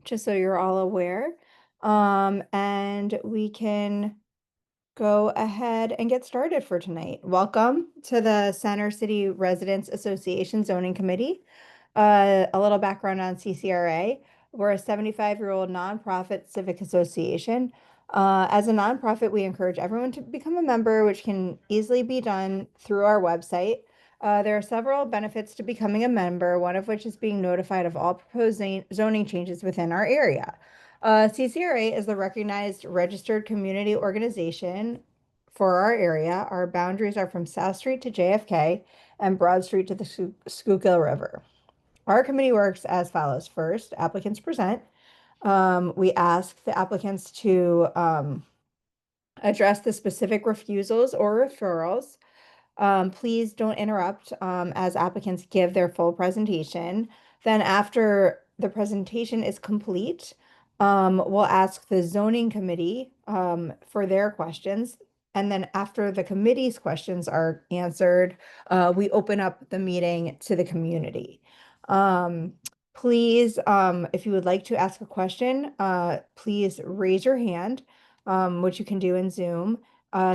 just so you're all aware. And we can go ahead and get started for tonight. Welcome to the Center City Residents Association Zoning Committee. A little background on CCRA. We're a 75-year-old nonprofit civic association. As a nonprofit, we encourage everyone to become a member, which can easily be done through our website. There are several benefits to becoming a member, one of which is being notified of all proposed zoning changes within our area. CCRA is the recognized registered community organization for our area. Our boundaries are from South Street to JFK and Broad Street to the Schuylkill River. Our committee works as follows. First, applicants present. We ask the applicants to address the specific refusals or referrals. Please don't interrupt as applicants give their full presentation. Then after the presentation is complete, we'll ask the zoning committee for their questions. And then after the committee's questions are answered, we open up the meeting to the community. Please, if you would like to ask a question, please raise your hand, which you can do in Zoom.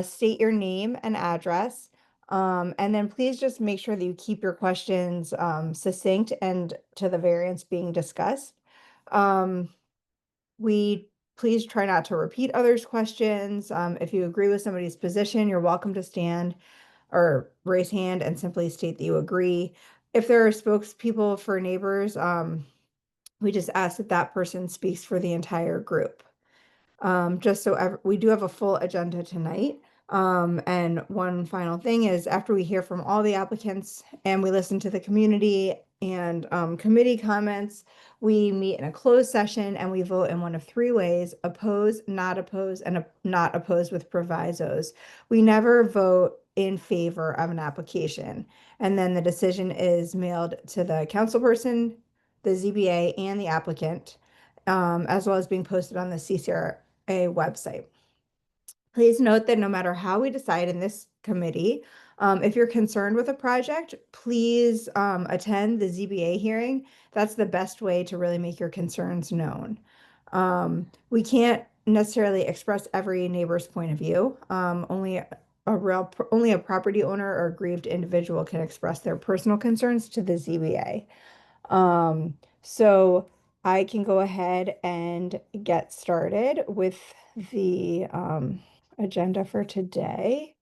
State your name and address. And then please just make sure that you keep your questions succinct and to the variance being discussed. We please try not to repeat others' questions. If you agree with somebody's position, you're welcome to stand or raise hand and simply state that you agree. If there are spokespeople for neighbors, we just ask that that person speaks for the entire group. Just so we do have a full agenda tonight. And one final thing is after we hear from all the applicants and we listen to the community and committee comments, we meet in a closed session and we vote in one of three ways: oppose, not oppose, and not oppose with provisos. We never vote in favor of an application. And then the decision is mailed to the councilperson, the ZBA, and the applicant, as well as being posted on the CCRA website. Please note that no matter how we decide in this committee, if you're concerned with a project, please attend the ZBA hearing. That's the best way to really make your concerns known. We can't necessarily express every neighbor's point of view. Only a property owner or aggrieved individual can express their personal concerns to the ZBA. So I can go ahead and get started with the agenda for today.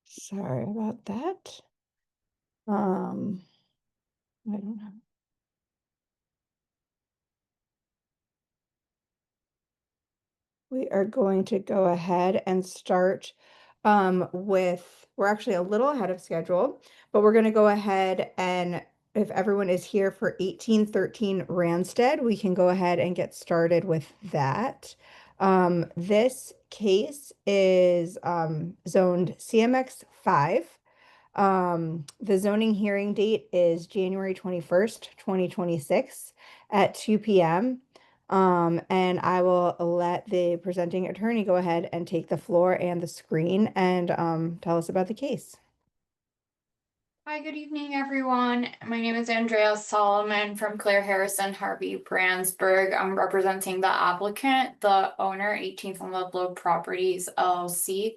Sorry about that. I don't know. We are going to go ahead and start we're actually a little ahead of schedule, but we're going to go ahead and if everyone is here for 1813 Ranstead, we can go ahead and get started with that. This case is zoned CMX 5. The zoning hearing date is January 21st, 2026 at 2 p.m. And I will let the presenting attorney go ahead and take the floor and the screen and tell us about the case. Hi, good evening, everyone. My name is Andrea Solomon from Claire Harrison Harvey Brandsburg. I'm representing the applicant, the owner, 18th and Ludlow Properties LLC.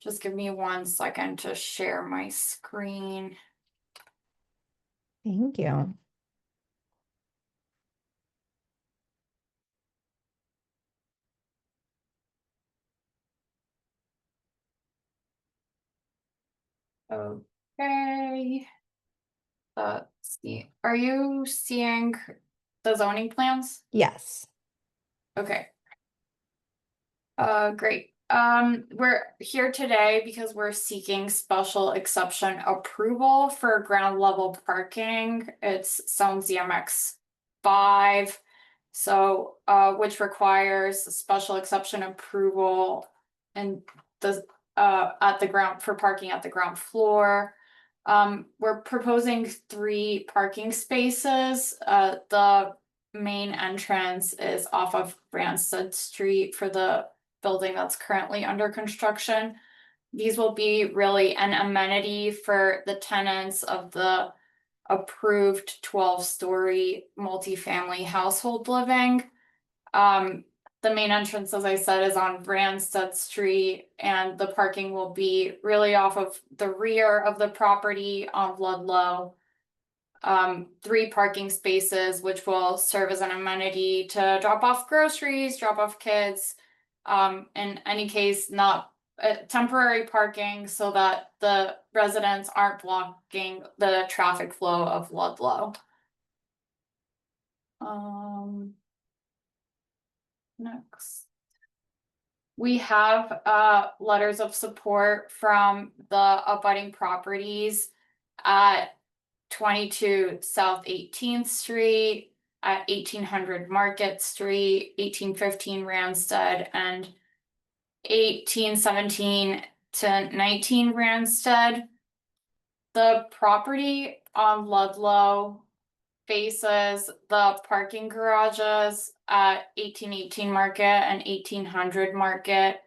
Just give me 1 second to share my screen. Thank you. Okay. Let's see. Are you seeing the zoning plans? Yes. Okay. Great. We're here today because we're seeking special exception approval for ground level parking. It's zone ZMX 5. So, which requires a special exception approval and the at the ground for parking at the ground floor. We're proposing 3 parking spaces. The main entrance is off of Ranstead Street for the building that's currently under construction. These will be really an amenity for the tenants of the approved 12-story multifamily household living. The main entrance, as I said, is on Ranstead Street, and the parking will be really off of the rear of the property on Ludlow. 3 parking spaces, which will serve as an amenity to drop off groceries, drop off kids. In any case, not temporary parking so that the residents aren't blocking the traffic flow of Ludlow. Next. We have letters of support from the abutting properties at 22 South 18th Street, at 1800 Market Street, 1815 Ranstead, and 1817 to 19 Ranstead. The property on Ludlow faces the parking garages at 1818 Market and 1800 Market.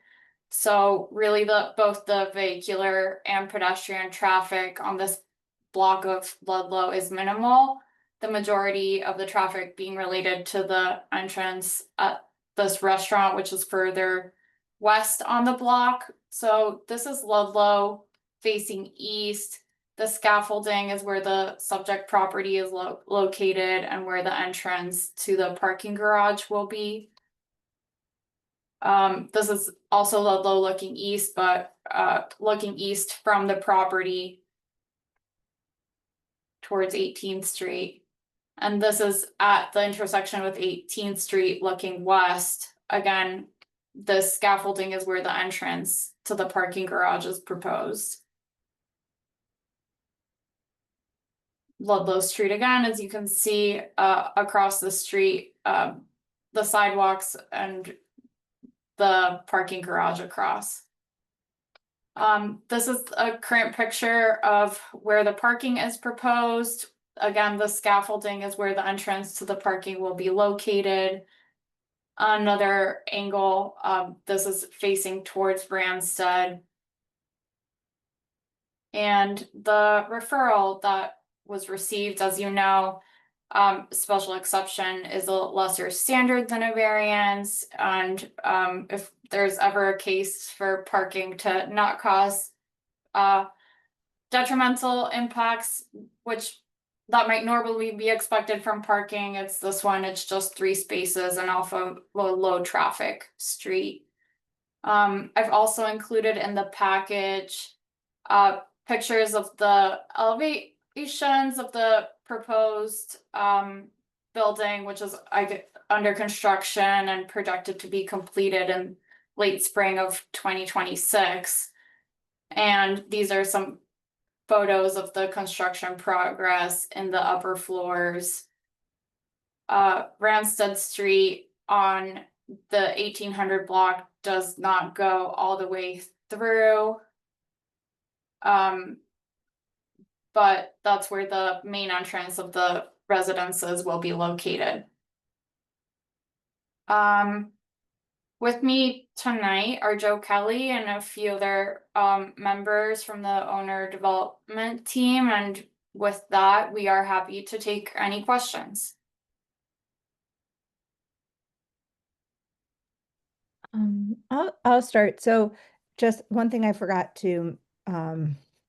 So really both the vehicular and pedestrian traffic on this block of Ludlow is minimal. The majority of the traffic being related to the entrance at this restaurant, which is further west on the block. So this is Ludlow facing east. The scaffolding is where the subject property is located and where the entrance to the parking garage will be. This is also Ludlow looking east, but looking east from the property towards 18th Street. And this is at the intersection with 18th Street looking west. Again, the scaffolding is where the entrance to the parking garage is proposed. Ludlow Street again, as you can see across the street, the sidewalks and the parking garage across. This is a current picture of where the parking is proposed. Again, the scaffolding is where the entrance to the parking will be located. Another angle, this is facing towards Ranstead. And the referral that was received, as you know, special exception is a lesser standard than a variance. And if there's ever a case for parking to not cause detrimental impacts, which that might normally be expected from parking, it's this one, it's just 3 spaces and off of a low traffic street. I've also included in the package pictures of the elevations of the proposed building, which is under construction and projected to be completed in late spring of 2026. And these are some photos of the construction progress in the upper floors. Ranstead Street on the 1800 block does not go all the way through. But that's where the main entrance of the residences will be located. With me tonight are Joe Kelly and a few other members from the owner development team, and with that, we are happy to take any questions. I'll start. So just one thing I forgot to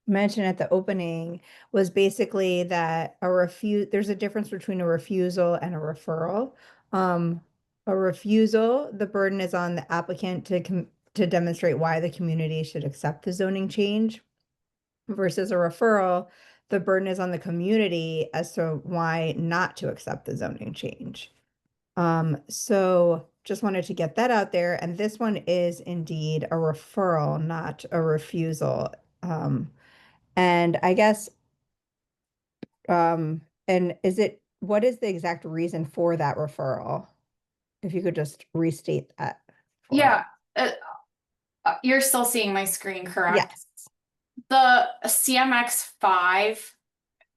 mention at the opening was basically that there's a difference between a refusal and a referral. A refusal, the burden is on the applicant to demonstrate why the community should accept the zoning change, versus a referral, the burden is on the community as to why not to accept the zoning change. So just wanted to get that out there. And this one is indeed a referral, not a refusal. And I guess, and what is the exact reason for that referral? If you could just restate that for Yeah, you're still seeing my screen, correct? Yes. The CMX 5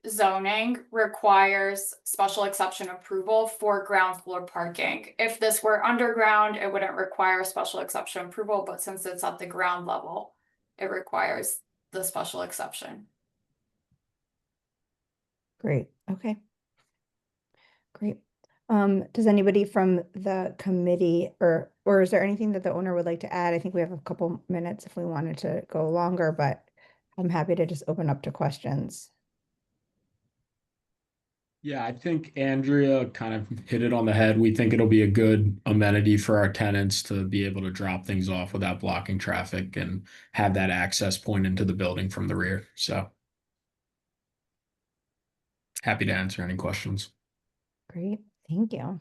zoning requires special exception approval for ground floor parking. If this were underground, it wouldn't require special exception approval, but since it's at the ground level, it requires the special exception. Great. Okay. Great. Does anybody from the committee or is there anything that the owner would like to add? I think we have a couple minutes if we wanted to go longer, but I'm happy to just open up to questions. Yeah, I think Andrea kind of hit it on the head. We think it'll be a good amenity for our tenants to be able to drop things off without blocking traffic and have that access point into the building from the rear. So happy to answer any questions. Great. Thank you.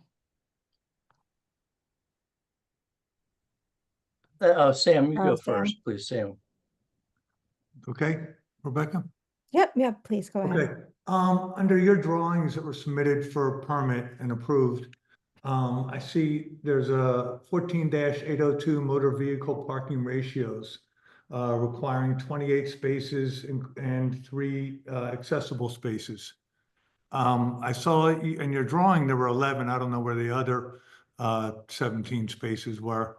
Sam, you go Sam. first, please, Sam. Okay, Rebecca? Yep, please go ahead. Okay, under your drawings that were submitted for permit and approved, I see there's a 14-802 motor vehicle parking ratios, requiring 28 spaces and 3 accessible spaces. I saw in your drawing there were 11. I don't know where the other 17 spaces were.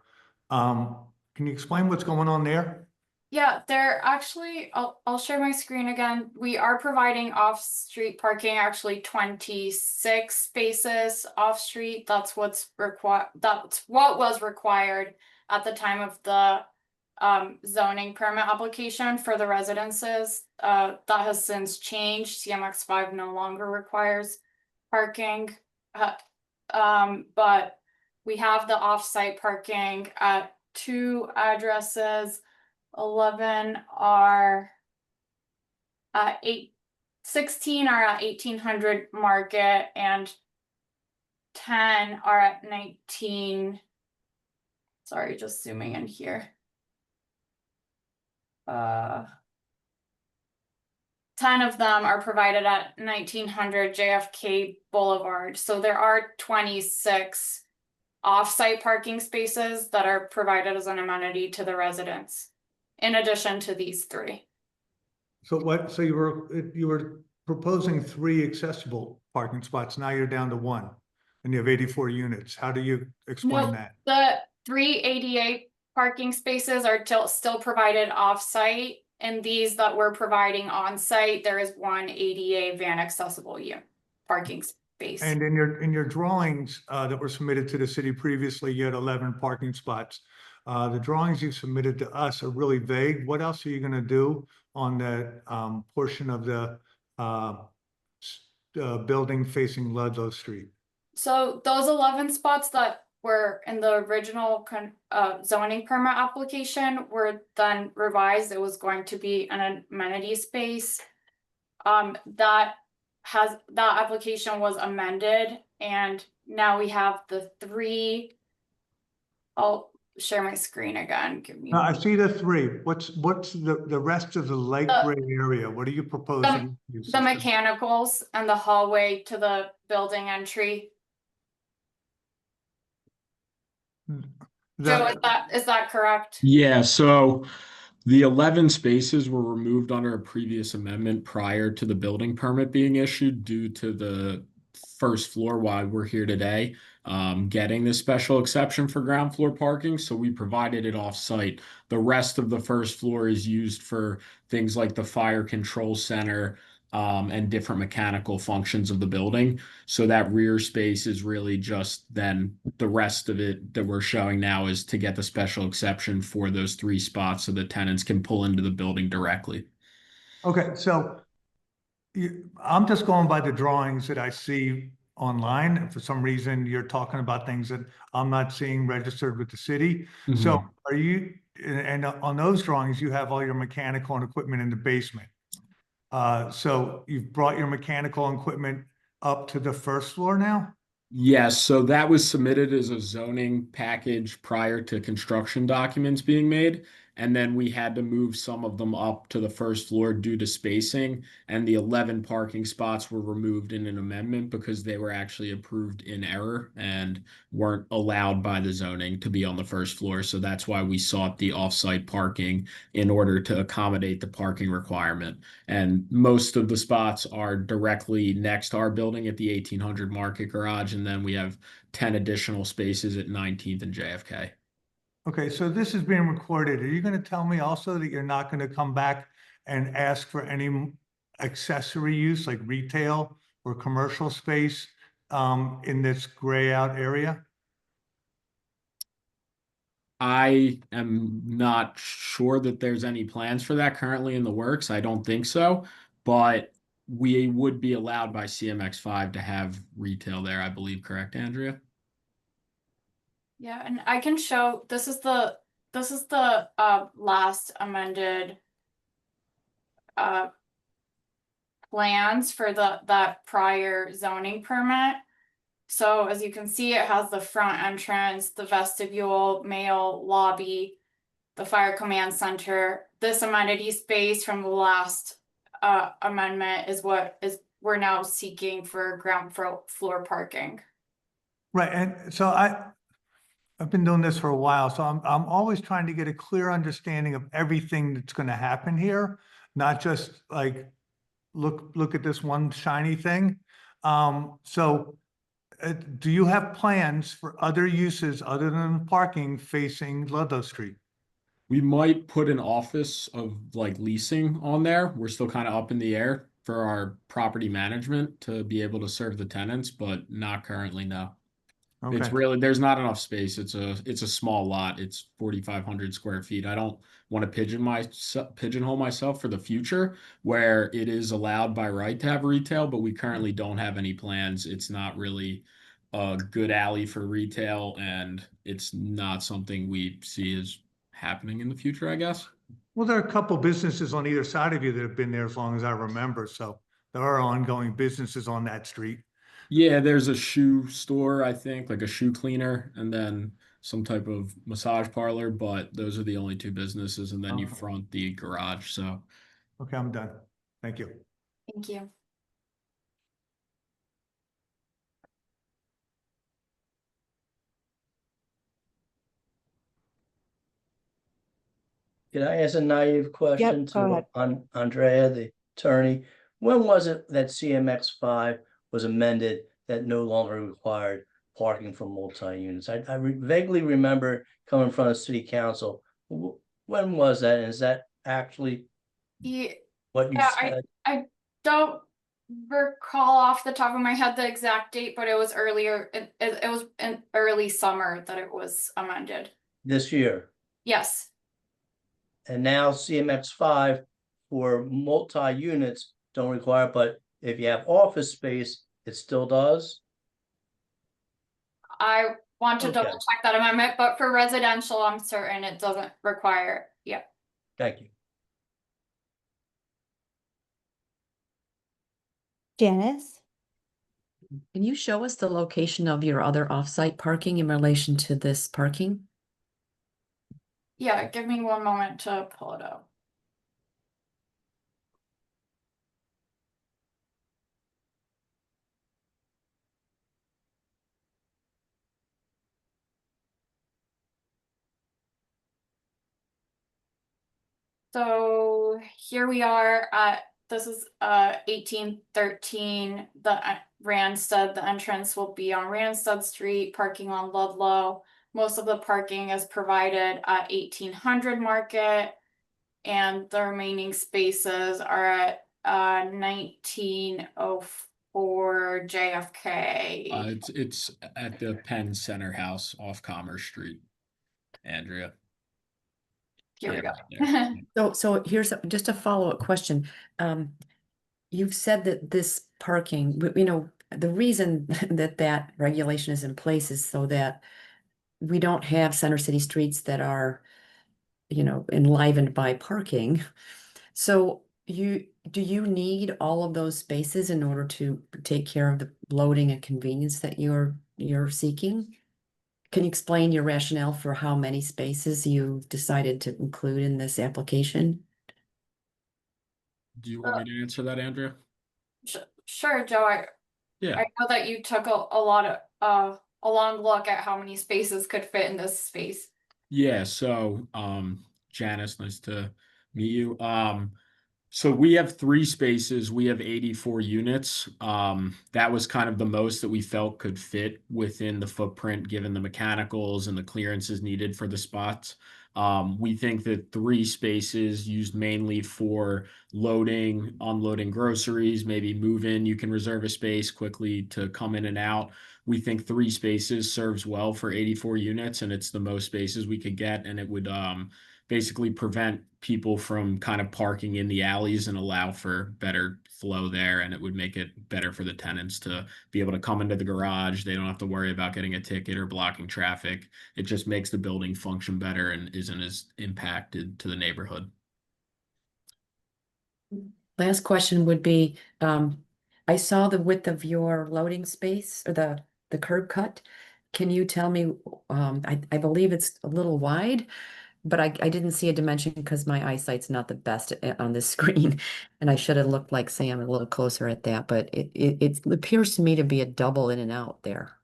Can you explain what's going on there? Yeah, they're actually, I'll share my screen again. We are providing off-street parking, actually 26 spaces off-street. That's what was required at the time of the zoning permit application for the residences. That has since changed. CMX 5 no longer requires parking. But we have the off-site parking at 2 addresses. 11 are at 16 are at 1800 Market, and 10 are at 19. Sorry, just zooming in here. 10 of them are provided at 1900 JFK Boulevard. So there are 26 off-site parking spaces that are provided as an amenity to the residents, in addition to these 3. So you were proposing 3 accessible parking spots. Now you're down to 1 and you have 84 units. How do you explain that? The 3 ADA parking spaces are still provided off-site, and these that we're providing on-site, there is 1 ADA van accessible parking space. And in your drawings that were submitted to the city previously, you had 11 parking spots. The drawings you submitted to us are really vague. What else are you going to do on that portion of the building facing Ludlow Street? So those 11 spots that were in the original zoning permit application were then revised. It was going to be an amenity space. That application was amended, and now we have the 3. I'll share my screen again. Give me. I see the 3. What's the rest of the light gray area? What are you proposing? The mechanicals and the hallway to the building entry. Joe, is that correct? Yeah, so the 11 spaces were removed under a previous amendment prior to the building permit being issued due to the first floor while we're here today, getting this special exception for ground floor parking. So we provided it off-site. The rest of the first floor is used for things like the fire control center, and different mechanical functions of the building. So that rear space is really just then the rest of it that we're showing now is to get the special exception for those 3 spots so the tenants can pull into the building directly. Okay, so I'm just going by the drawings that I see online. For some reason, you're talking about things that I'm not seeing registered with the city. So are you, and on those drawings, you have all your mechanical and equipment in the basement. So you've brought your mechanical equipment up to the first floor now? Yes, so that was submitted as a zoning package prior to construction documents being made. And then we had to move some of them up to the first floor due to spacing. And the 11 parking spots were removed in an amendment because they were actually approved in error and weren't allowed by the zoning to be on the first floor. So that's why we sought the off-site parking in order to accommodate the parking requirement. And most of the spots are directly next to our building at the 1800 Market Garage. And then we have 10 additional spaces at 19th and JFK. Okay, so this is being recorded. Are you gonna tell me also that you're not gonna come back and ask for any accessory use like retail or commercial space in this gray out area? I am not sure that there's any plans for that currently in the works. I don't think so, but we would be allowed by CMX5 to have retail there, I believe, correct, Andrea? Yeah, and I can show, this is the last amended plans for that prior zoning permit. So as you can see, it has the front entrance, the vestibule, mail lobby, the fire command center. This amenity space from the last amendment is what we're now seeking for ground floor parking. Right, and so I've been doing this for a while, so I'm always trying to get a clear understanding of everything that's gonna happen here, not just like, look at this one shiny thing. So do you have plans for other uses other than parking facing Ludlow Street? We might put an office of like leasing on there. We're still kind of up in the air for our property management to be able to serve the tenants, but not currently, no. It's Okay, really, there's not enough space. It's a small lot. It's 4,500 square feet. I don't want to pigeonhole myself for the future where it is allowed by right to have retail, but we currently don't have any plans. It's not really a good alley for retail, and it's not something we see as happening in the future, I guess. well, there are a couple businesses on either side of you that have been there as long as I remember, so there are ongoing businesses on that street. Yeah, there's a shoe store, I think, like a shoe cleaner, and then some type of massage parlor, but those are the only two businesses, and then you Okay. front the garage. So Okay, I'm done. Thank you. Thank you. Can I ask a naive question go to ahead. Andrea, the attorney? When was it that CMX5 was amended that no longer required parking for multi-units? I vaguely remember coming in front of city council. When was that? And is that actually Yeah, what you yeah, said? I don't recall off the top of my head the exact date, but it was earlier. It was in early summer that it was amended. This year? Yes. And now CMX5 for multi-units don't require, but if you have office space, it still does? I want to Okay. double check that amendment, but for residential, I'm certain it doesn't require it. Yeah. Thank you. Janice? Can you show us the location of your other off-site parking in relation to this parking? Yeah, give me one moment to pull it up. So here we are at, this is 1813, the Ranstead, the entrance will be on Ranstead Street, parking on Ludlow. Most of the parking is provided at 1800 Market, and the remaining spaces are at 1904 JFK. it's at the Penn Center House off Commerce Street, Andrea. Here we Yeah, go. right there. So here's just a follow-up question. You've said that this parking, the reason that regulation is in place is so that we don't have center city streets that are, enlivened by parking. So do you need all of those spaces in order to take care of the loading and convenience that you're seeking? Can you explain your rationale for how many spaces you decided to include in this application? Do you want me to answer that, Andrea? Sure, Joe. I Yeah. know that you took a lot of a long look at how many spaces could fit in this space. Yeah, so Janice, nice to meet you. So we have 3 spaces. We have 84 units. That was kind of the most that we felt could fit within the footprint, given the mechanicals and the clearances needed for the spots. We think that 3 spaces used mainly for loading, unloading groceries, maybe move in. You can reserve a space quickly to come in and out. We think 3 spaces serves well for 84 units, and it's the most spaces we could get, and it would basically prevent people from kind of parking in the alleys and allow for better flow there. And it would make it better for the tenants to be able to come into the garage. They don't have to worry about getting a ticket or blocking traffic. It just makes the building function better and isn't as impacted to the neighborhood. Last question would be, I saw the width of your loading space or the curb cut. Can you tell me, I believe it's a little wide, but I didn't see a dimension because my eyesight's not the best on this screen. And I should have looked like Sam a little closer at that, but it appears to me to be a double in and out there.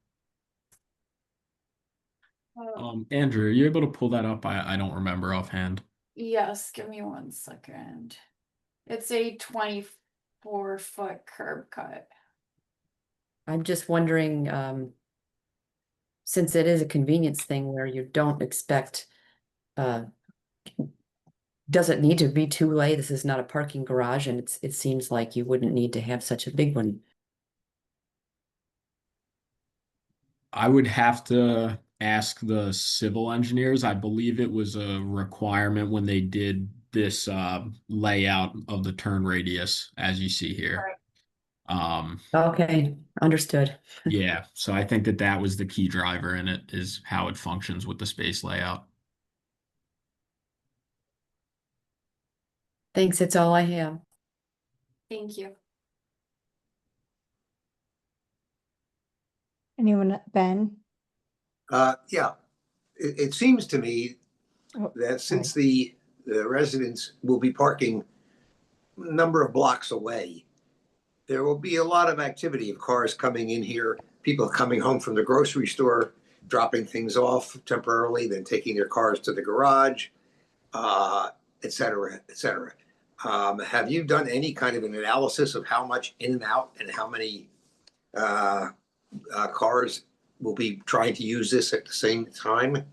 Andrew, are you able to pull that up? I don't remember offhand. Yes, give me 1 second. It's a 24-foot curb cut. I'm just wondering, since it is a convenience thing where you don't expect, does it need to be two-way? This is not a parking garage, and it seems like you wouldn't need to have such a big one. I would have to ask the civil engineers. I believe it was a requirement when they did this layout of the turn radius, as you see here. Okay, understood. Yeah, so I think that that was the key driver in it, is how it functions with the space layout. Thanks, it's all I have. Thank you. Anyone, Ben? Yeah, it seems to me Oh, that since the residents will be parking a number of blocks away, there will be a lot of activity of cars coming in here, people coming home from the grocery store, dropping things off temporarily, then taking their cars to the garage, et cetera, et cetera. Have you done any kind of an analysis of how much in and out and how many cars will be trying to use this at the same time?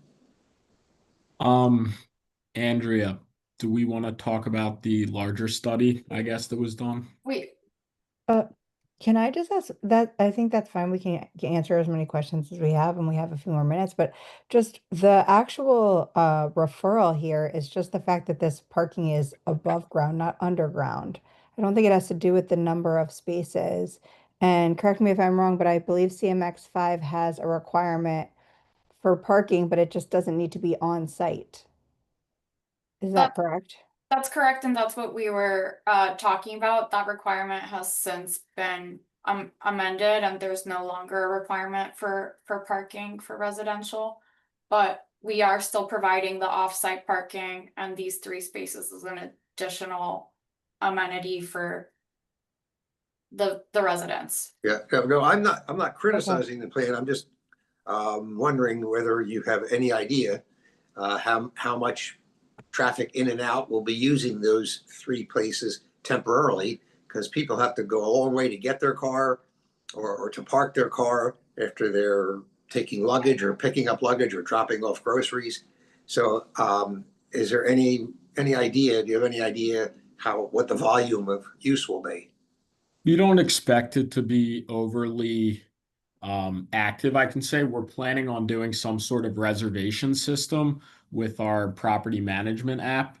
Andrea, do we want to talk about the larger study, I guess, that was done? Wait, Uh, can I just ask that? I think that's fine. We can answer as many questions as we have, and we have a few more minutes, but just the actual referral here is just the fact that this parking is above ground, not underground. I don't think it has to do with the number of spaces. And correct me if I'm wrong, but I believe CMX 5 has a requirement for parking, but it just doesn't need to be on site. Is that that, correct? that's correct, and that's what we were talking about. That requirement has since been amended, and there's no longer a requirement for parking for residential. But we are still providing the off-site parking, and these 3 spaces is an additional amenity for the residents. Yeah, no, I'm not criticizing the plan. I'm just wondering whether you have any idea how much traffic in and out will be using those 3 places temporarily, because people have to go a long way to get their car or to park their car after they're taking luggage or picking up luggage or dropping off groceries. So is there any idea, do you have any idea what the volume of use will be? We don't expect it to be overly active. I can say we're planning on doing some sort of reservation system with our property management app.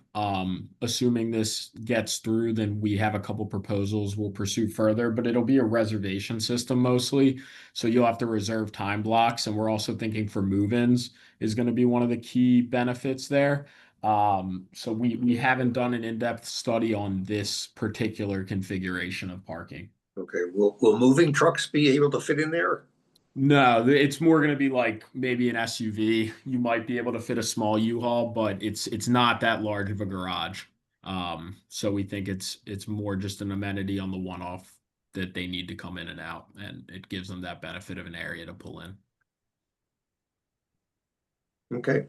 Assuming this gets through, then we have a couple proposals we'll pursue further, but it'll be a reservation system mostly. So you'll have to reserve time blocks. And we're also thinking for move-ins is going to be one of the key benefits there. So we haven't done an in-depth study on this particular configuration of parking. Okay, will moving trucks be able to fit in there? No, it's more going to be like maybe an SUV. You might be able to fit a small U-Haul, but it's not that large of a garage. So we think it's more just an amenity on the one-off that they need to come in and out, and it gives them that benefit of an area to pull in. Okay.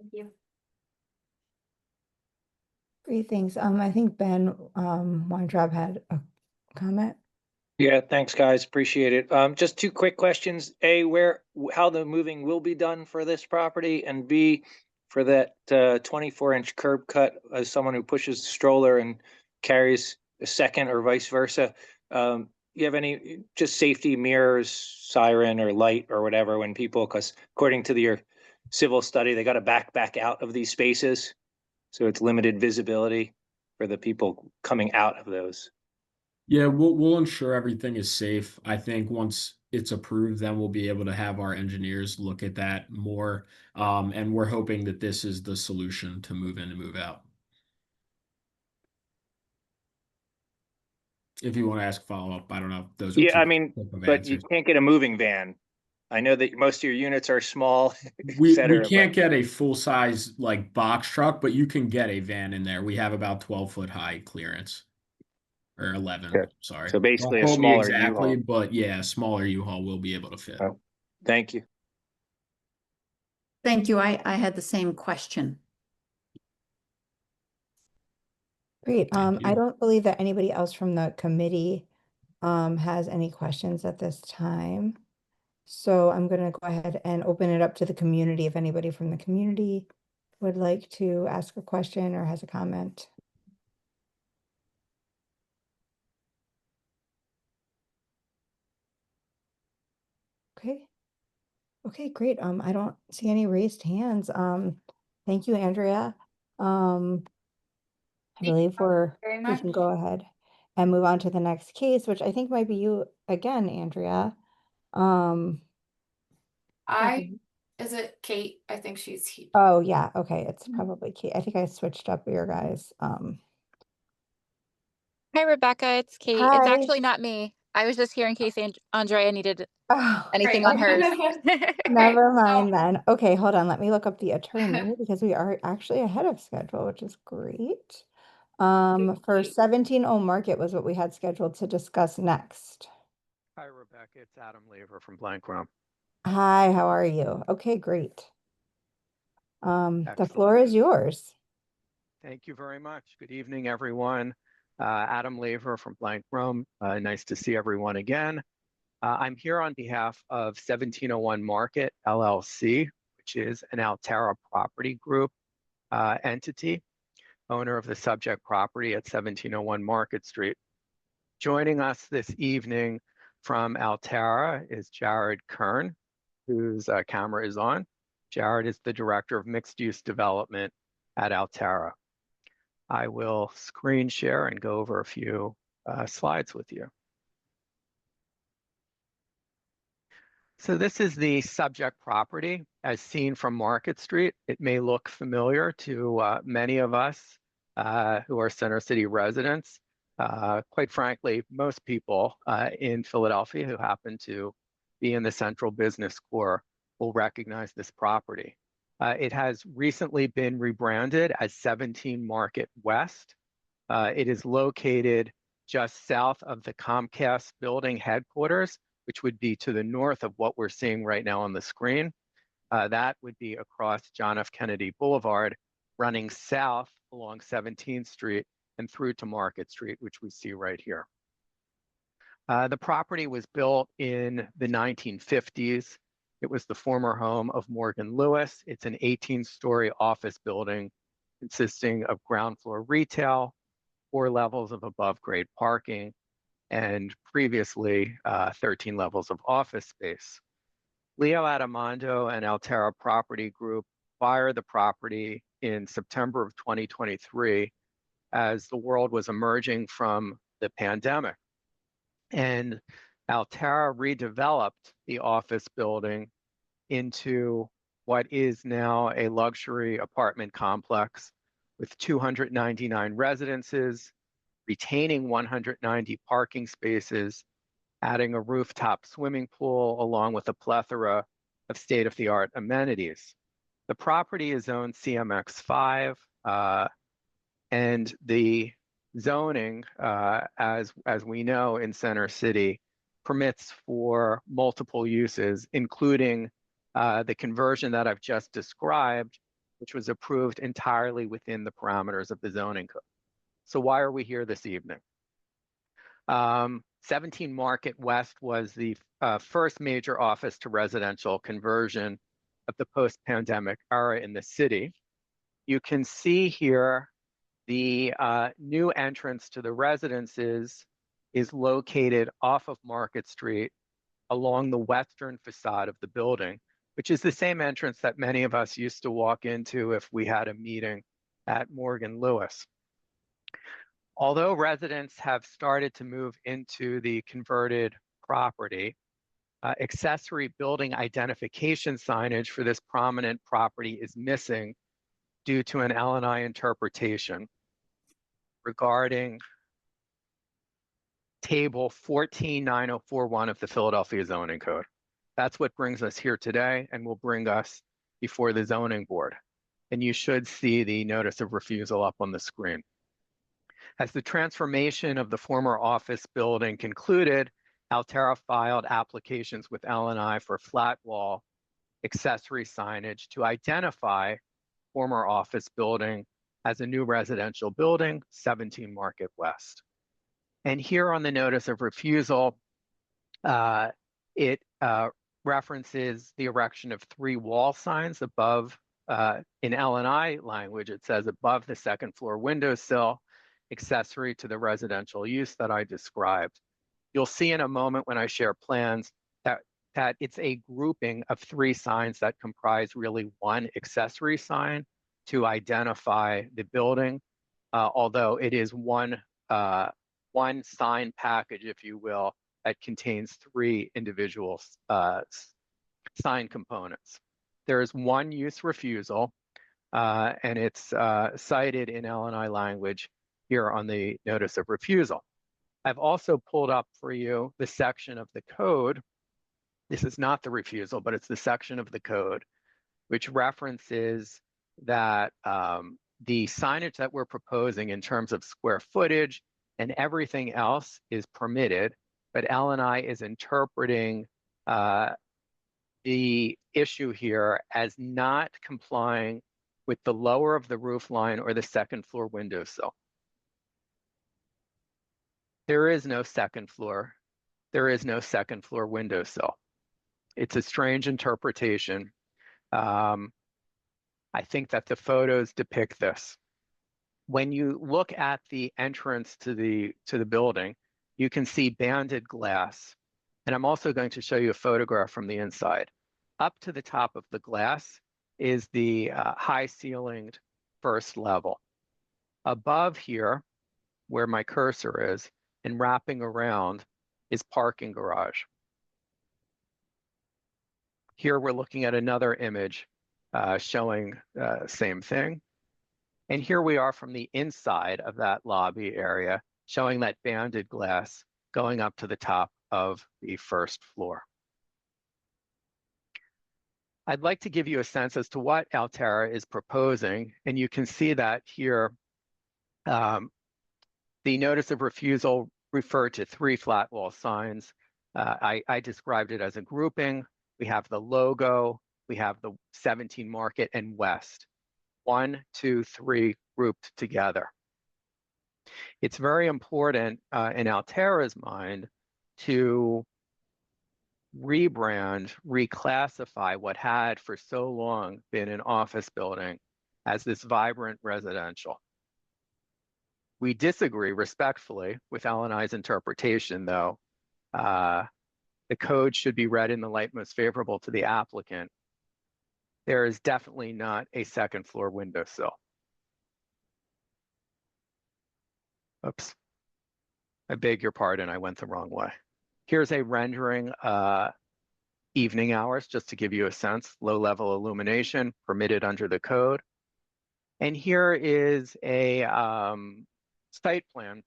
Thank you. Great, thanks. I think Ben, Weintraub had a comment. Yeah, thanks, guys. Appreciate it. Just two quick questions. A, how the moving will be done for this property, and B, for that 24-inch curb cut, as someone who pushes the stroller and carries a second or vice versa. You have any just safety mirrors, siren or light or whatever when people, because according to your civil study, they got to back out of these spaces. So it's limited visibility for the people coming out of those. Yeah, we'll ensure everything is safe. I think once it's approved, then we'll be able to have our engineers look at that more. And we're hoping that this is the solution to move in and move out. If you want to ask follow-up, I don't know if those are Yeah, I two mean, quick of but you answers. can't get a moving van. I know that most of your units are small, et We cetera, can't but get a full-size like box truck, but you can get a van in there. We have about 12-foot high clearance. Or 11, okay. sorry. So basically Don't a quote me smaller exactly, U-Haul. but yeah, a smaller U-Haul will be able to fit. Oh, thank you. Thank you. I had the same question. Great. Thank I you. don't believe that anybody else from the committee has any questions at this time. So I'm gonna go ahead and open it up to the community if anybody from the community would like to ask a question or has a comment. Okay. Okay, great. I don't see any raised hands. Thank you, Andrea. I Thank you believe very we much. can go ahead and move on to the next case, which I think might be you again, Andrea. Is it Kate? I think she's here. Oh yeah, okay, it's probably Kate. I think I switched up your guys. Hi, Rebecca. It's Kate. It's Hi. actually not me. I was just here in case Andrea needed Oh, anything Great. on hers. never So, mind then. Okay, hold on. Let me look up the attorney because we are actually ahead of schedule, which is great. For Great. 17 Old Market was what we had scheduled to discuss next. Hi, Rebecca. It's Adam Lever from Blank Room. Hi, how are you? Okay, great. The Excellent. floor is yours. Thank you very much. Good evening, everyone. Adam Lever from Blank Room. Nice to see everyone again. I'm here on behalf of 1701 Market LLC, which is an Altera Property Group entity, owner of the subject property at 1701 Market Street. Joining us this evening from Altera is Jared Kern, whose camera is on. Jared is the Director of Mixed Use Development at Altera. I will screen share and go over a few slides with you. So this is the subject property as seen from Market Street. It may look familiar to many of us who are Center City residents. Quite frankly, most people in Philadelphia who happen to be in the central business core will recognize this property. It has recently been rebranded as 17 Market West. It is located just south of the Comcast building headquarters, which would be to the north of what we're seeing right now on the screen. That would be across John F. Kennedy Boulevard, running south along 17th Street and through to Market Street, which we see right here. The property was built in the 1950s. It was the former home of Morgan Lewis. It's an 18-story office building consisting of ground floor retail, 4 levels of above grade parking, and previously 13 levels of office space. Leo Adamondo and Altera Property Group acquired the property in September of 2023 as the world was emerging from the pandemic. And Altera redeveloped the office building into what is now a luxury apartment complex with 299 residences, retaining 190 parking spaces, adding a rooftop swimming pool, along with a plethora of state-of-the-art amenities. The property is zoned CMX5, and the zoning, as we know in Center City, permits for multiple uses, including the conversion that I've just described, which was approved entirely within the parameters of the zoning code. So why are we here this evening? 17 Market West was the first major office to residential conversion of the post-pandemic era in the city. You can see here the new entrance to the residences is located off of Market Street along the western facade of the building, which is the same entrance that many of us used to walk into if we had a meeting at Morgan Lewis. Although residents have started to move into the converted property, accessory building identification signage for this prominent property is missing due to an L&I interpretation regarding table 149041 of the Philadelphia Zoning Code. That's what brings us here today and will bring us before the zoning board. And you should see the notice of refusal up on the screen. As the transformation of the former office building concluded, Altera filed applications with L&I for flat wall accessory signage to identify former office building as a new residential building, 17 Market West. And here on the notice of refusal, it references the erection of 3 wall signs above, in L&I language, it says above the second floor windowsill, accessory to the residential use that I described. You'll see in a moment when I share plans that it's a grouping of 3 signs that comprise really one accessory sign to identify the building, although it is one sign package, if you will, that contains 3 individual sign components. There is one use refusal, and it's cited in L&I language here on the notice of refusal. I've also pulled up for you the section of the code. This is not the refusal, but it's the section of the code which references that the signage that we're proposing in terms of square footage and everything else is permitted, but L&I is interpreting the issue here as not complying with the lower of the roof line or the second floor windowsill. There is no second floor. There is no second floor windowsill. It's a strange interpretation. I think that the photos depict this. When you look at the entrance to the building, you can see banded glass. And I'm also going to show you a photograph from the inside. Up to the top of the glass is the high ceilinged first level. Above here, where my cursor is, and wrapping around is parking garage. Here we're looking at another image showing same thing. And here we are from the inside of that lobby area, showing that banded glass going up to the top of the first floor. I'd like to give you a sense as to what Altera is proposing, and you can see that here. The notice of refusal referred to 3 flat wall signs. I described it as a grouping. We have the logo, we have the 17 Market and West. 1, 2, 3 grouped together. It's very important in Altera's mind to rebrand, reclassify what had for so long been an office building as this vibrant residential. We disagree respectfully with L&I's interpretation, though. The code should be read in the light most favorable to the applicant. There is definitely not a second floor windowsill. Oops. I beg your pardon, I went the wrong way. Here's a rendering evening hours, just to give you a sense, low level illumination permitted under the code. And here is a site plan,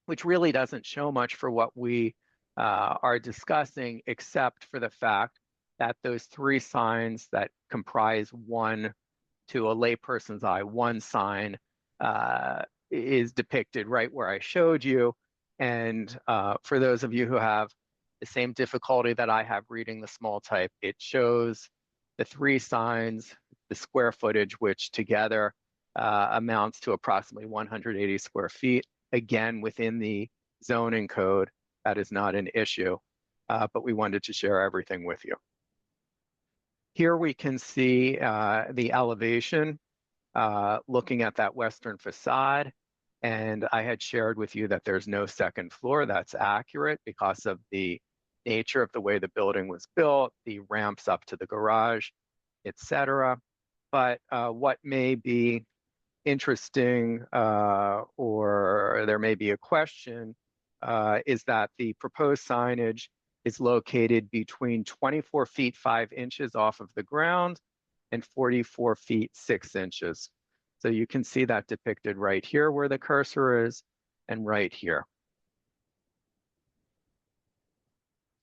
which really doesn't show much for what we are discussing, except for the fact that those 3 signs that comprise one, to a layperson's eye, one sign is depicted right where I showed you. And for those of you who have the same difficulty that I have reading the small type, it shows the 3 signs the square footage, which together amounts to approximately 180 square feet. Again, within the zoning code, that is not an issue, but we wanted to share everything with you. Here we can see the elevation looking at that western facade. And I had shared with you that there's no second floor. That's accurate because of the nature of the way the building was built, the ramps up to the garage, etc. But what may be interesting or there may be a question is that the proposed signage is located between 24 feet 5 inches off of the ground and 44 feet 6 inches. So you can see that depicted right here where the cursor is and right here.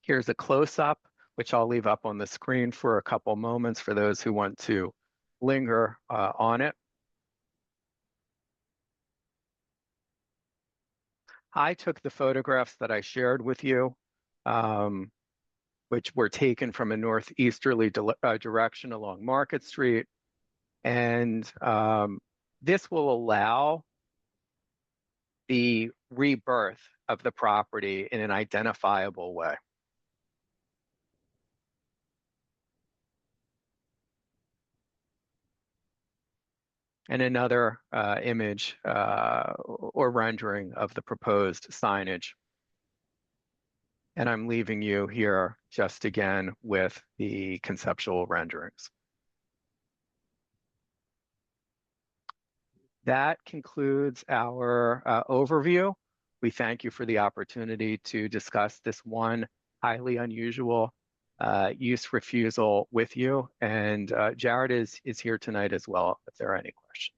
Here's a close-up, which I'll leave up on the screen for a couple moments for those who want to linger on it. I took the photographs that I shared with you, which were taken from a northeasterly direction along Market Street. And this will allow the rebirth of the property in an identifiable way. And another image or rendering of the proposed signage. And I'm leaving you here just again with the conceptual renderings. That concludes our overview. We thank you for the opportunity to discuss this one highly unusual use refusal with you. And Jared is here tonight as well, if there are any questions.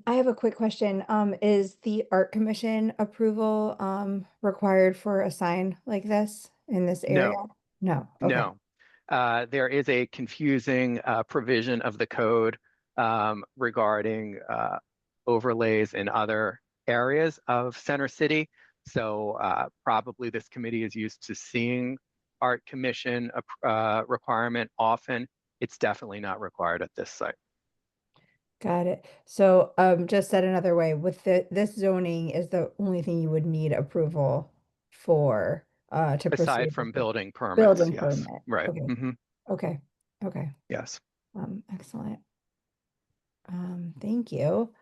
I have a quick question. Is the Art Commission approval required for a sign like this in this area? No. Okay. No. There is a confusing provision of the code regarding overlays in other areas of Center City. So probably this committee is used to seeing Art Commission requirement often. It's definitely not required at this site. Got it. So just said another way, with this zoning is the only thing you would need approval for to proceed. Aside from with the building permits, building yes. permit. Right. Okay. Mm-hmm. Okay. Okay. Yes. Excellent. Thank you.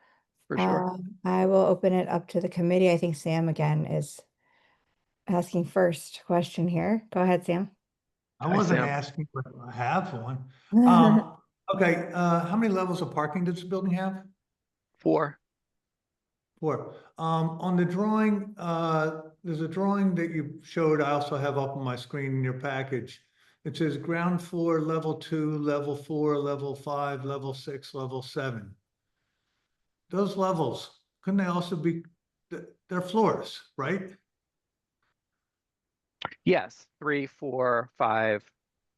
For sure. I will open it up to the committee. I think Sam again is asking first question here. Go ahead, Sam. I Hi, wasn't Sam. asking, but I have one. Okay, how many levels of parking does this building have? 4. 4. On the drawing, there's a drawing that you showed, I also have up on my screen in your package. It says ground floor, level 2, level 4, level 5, level 6, level 7. Those levels, couldn't they also be, they're floors, right? Yes, 3, 4, 5.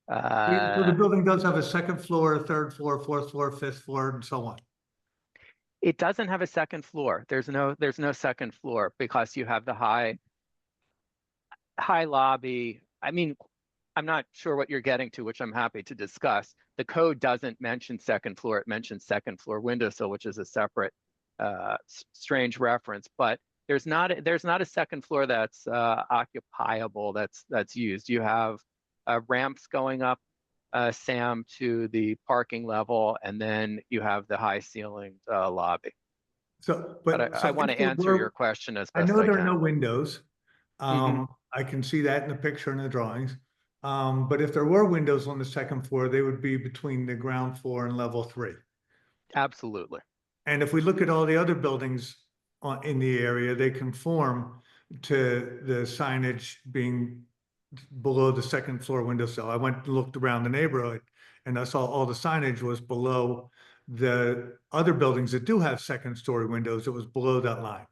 So the building does have a second floor, third floor, fourth floor, fifth floor, and so on. It doesn't have a second floor. There's no second floor because you have the high lobby. I mean, I'm not sure what you're getting to, which I'm happy to discuss. The code doesn't mention second floor. It mentions second floor windowsill, which is a separate strange reference. But there's not a second floor that's occupiable, that's used. You have ramps going up, Sam, to the parking level, and then you have the high ceilinged lobby. So, But I want to answer your question as best I can. I know there are no windows. Mm-hmm. I can see that in the picture and the drawings. But if there were windows on the second floor, they would be between the ground floor and level 3. Absolutely. And if we look at all the other buildings in the area, they conform to the signage being below the second floor windowsill. I went and looked around the neighborhood and I saw all the signage was below the other buildings that do have second story windows. It was below that line.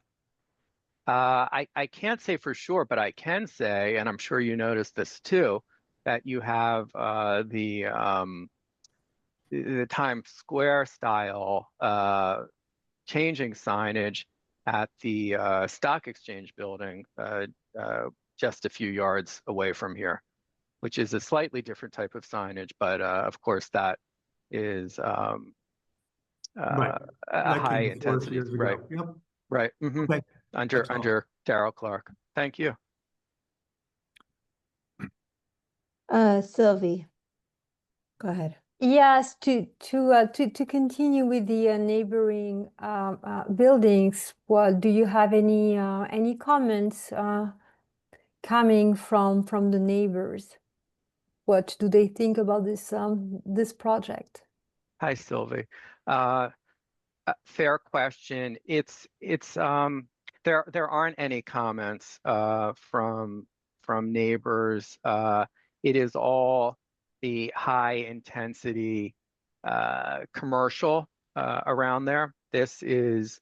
I can't say for sure, but I can say, and I'm sure you noticed this too, that you have the Times Square style changing signage at the Stock Exchange building just a few yards away from here. which is a slightly different type of signage, but of course that is Right. a That high came before us intensity, years right? ago. Yep. Right. Okay. That's all. Under Darrell Clark. Thank you. Sylvie, go ahead. Yes, to continue with the neighboring buildings, well, do you have any comments coming from the neighbors? What do they think about this project? Hi, Sylvie. Fair question. There aren't any comments from neighbors. It is all the high intensity commercial around there. This is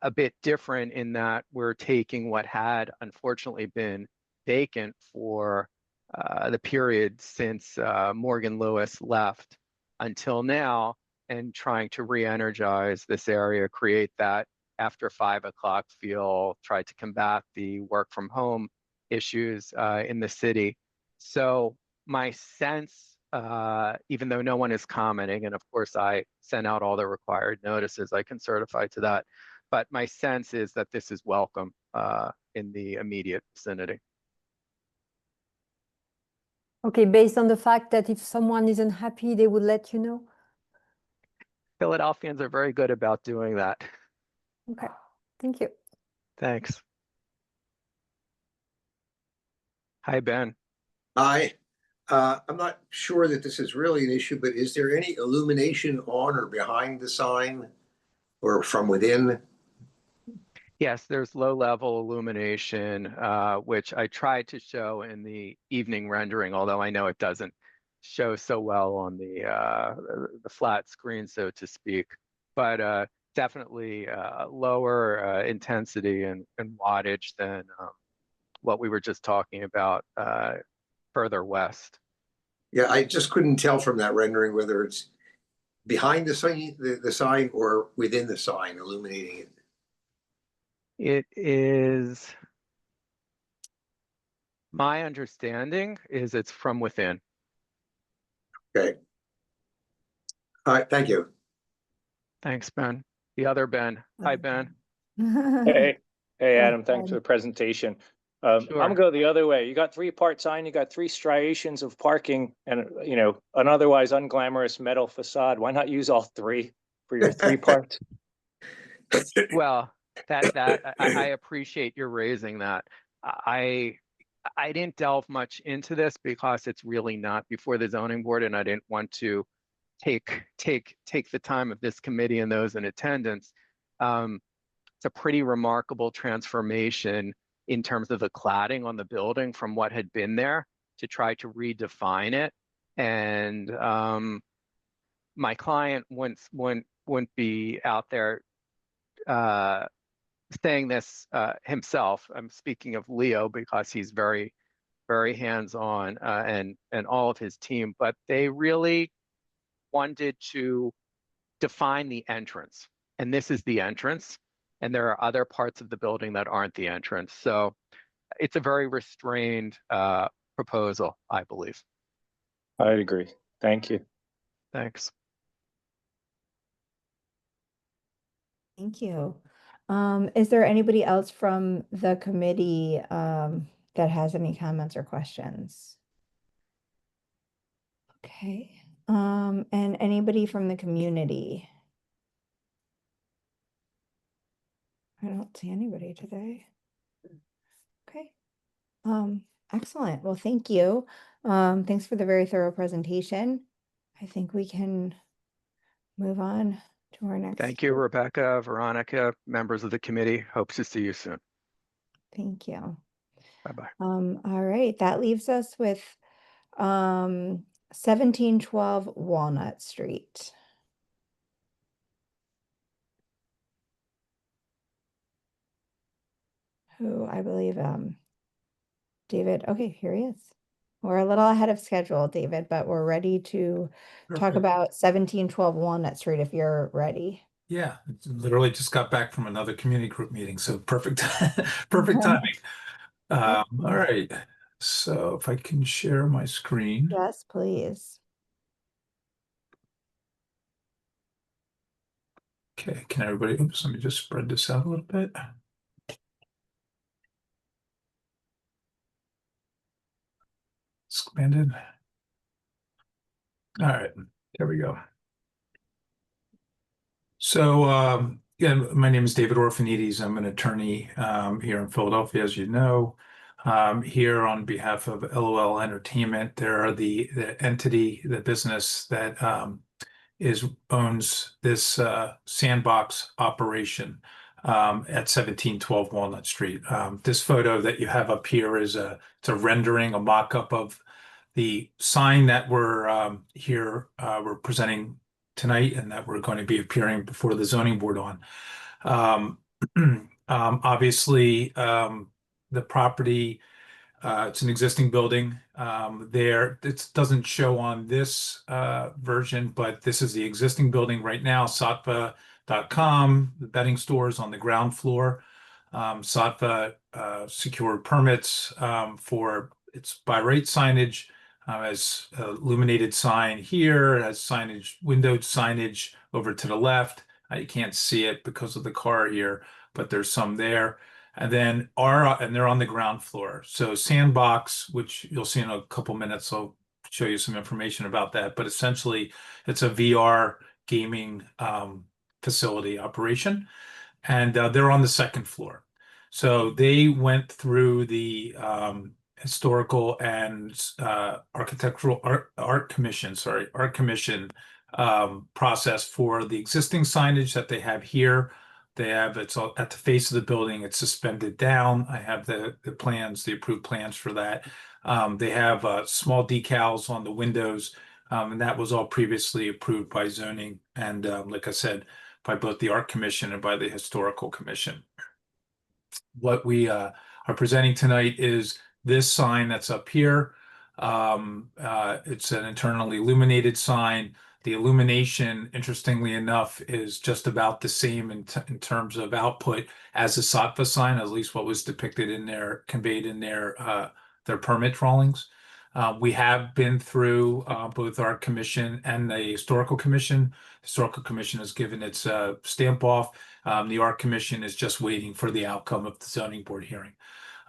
a bit different in that we're taking what had unfortunately been vacant for the period since Morgan Lewis left until now, and trying to re-energize this area, create that after 5 o'clock feel, try to combat the work from home issues in the city. So my sense, even though no one is commenting, and of course I sent out all the required notices, I can certify to that, but my sense is that this is welcome in the immediate vicinity. Okay, based on the fact that if someone isn't happy, they would let you know? Philadelphians are very good about doing that. Okay, thank you. Thanks. Hi, Ben. Hi. I'm not sure that this is really an issue, but is there any illumination on or behind the sign or from within? Yes, there's low-level illumination, which I tried to show in the evening rendering, although I know it doesn't show so well on the flat screen, so to speak. But definitely lower intensity and wattage than what we were just talking about further west. Yeah, I just couldn't tell from that rendering whether it's behind the sign or within the sign illuminating it. It is, my understanding is it's from within. Okay. All right, thank you. Thanks, Ben. The other Ben. Hi, Ben. Hey, Adam, thanks Ben. for the presentation. I'm Sure. gonna go the other way. You got 3-part sign, you got 3 striations of parking and, you know, an otherwise unglamorous metal facade. Why not use all 3 for your 3 parts? Well, I appreciate your raising that. I didn't delve much into this because it's really not before the zoning board, and I didn't want to take the time of this committee and those in attendance. It's a pretty remarkable transformation in terms of the cladding on the building from what had been there to try to redefine it. And my client wouldn't be out there saying this himself. I'm speaking of Leo because he's very, very hands-on and all of his team, but they really wanted to define the entrance. And this is the entrance. And there are other parts of the building that aren't the entrance. So it's a very restrained proposal, I believe. I'd agree. Thank you. Thanks. Thank you. Is there anybody else from the committee that has any comments or questions? Okay. And anybody from the community? I don't see anybody today. Okay. Excellent. Well, thank you. Thanks for the very thorough presentation. I think we can move on to our next. Thank you, Rebecca, Veronica, members of the committee. Hope to see you soon. Thank you. Bye-bye. All right, that leaves us with 1712 Walnut Street. Who I believe David, okay, here he is. We're a little ahead of schedule, David, but we're ready to talk Perfect. about 1712 Walnut Street if you're ready. Yeah, literally just got back from another community group meeting, so perfect, perfect timing. All right. So if I can share my screen. Yes, please. Okay, can everybody, oops, let me just spread this out a little bit. Expanded. All right, there we go. So, yeah, my name is David Orphanides. I'm an attorney here in Philadelphia, as you know. Here on behalf of LOL Entertainment, they're the entity, the business that owns this sandbox operation at 1712 Walnut Street. This photo that you have up here is it's a rendering, a mock-up of the sign that we're we're presenting tonight and that we're going to be appearing before the zoning board on. Obviously, the property, it's an existing building. It doesn't show on this version, but this is the existing building right now, satva.com. The betting store is on the ground floor. Satva secured permits for its by right signage, as illuminated sign here, as signage, windowed signage over to the left. You can't see it because of the car here, but there's some there. And then they're on the ground floor. So Sandbox, which you'll see in a couple minutes, I'll show you some information about that. But essentially, it's a VR gaming facility operation, and they're on the second floor. So they went through the historical and architectural art commission process for the existing signage that they have here. It's all at the face of the building. It's suspended down. I have the plans, the approved plans for that. They have small decals on the windows, and that was all previously approved by zoning and, like I said, by both the art commission and by the historical commission. What we are presenting tonight is this sign that's up here. It's an internally illuminated sign. The illumination, interestingly enough, is just about the same in terms of output as the Sattva sign, at least what was depicted in their, conveyed in their permit drawings. We have been through both our commission and the historical commission. Historical commission has given its stamp off. The art commission is just waiting for the outcome of the zoning board hearing.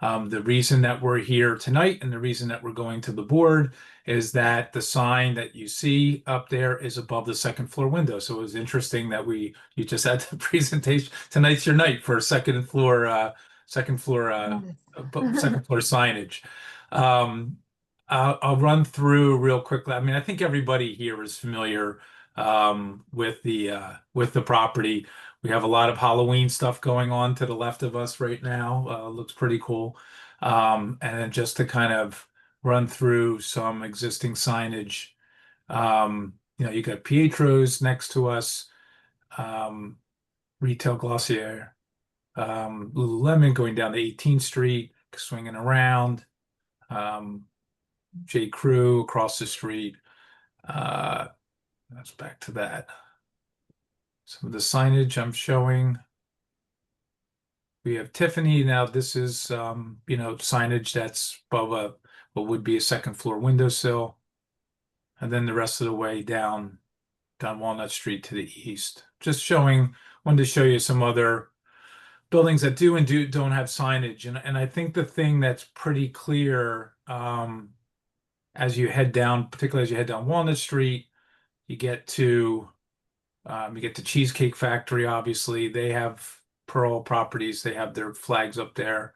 The reason that we're here tonight and the reason that we're going to the board is that the sign that you see up there is above the second floor window. So it was interesting that you just had the presentation. Tonight's your night for second floor signage. I'll run through real quickly. I mean, I think everybody here is familiar with the property. We have a lot of Halloween stuff going on to the left of us right now. Looks pretty cool. And then just to kind of run through some existing signage. You got Pietro's next to us, Retail Glossier, Lululemon going down to 18th Street, swinging around, J. Crew across the street. That's back to that. Some of the signage I'm showing. We have Tiffany. Now this is, signage that's above what would be a second floor windowsill. And then the rest of the way down Walnut Street to the east. Just wanted to show you some other buildings that do and don't have signage. And I think the thing that's pretty clear as you head down, particularly as you head down Walnut Street, you get to Cheesecake Factory. Obviously, they have Pearl Properties. They have their flags up there.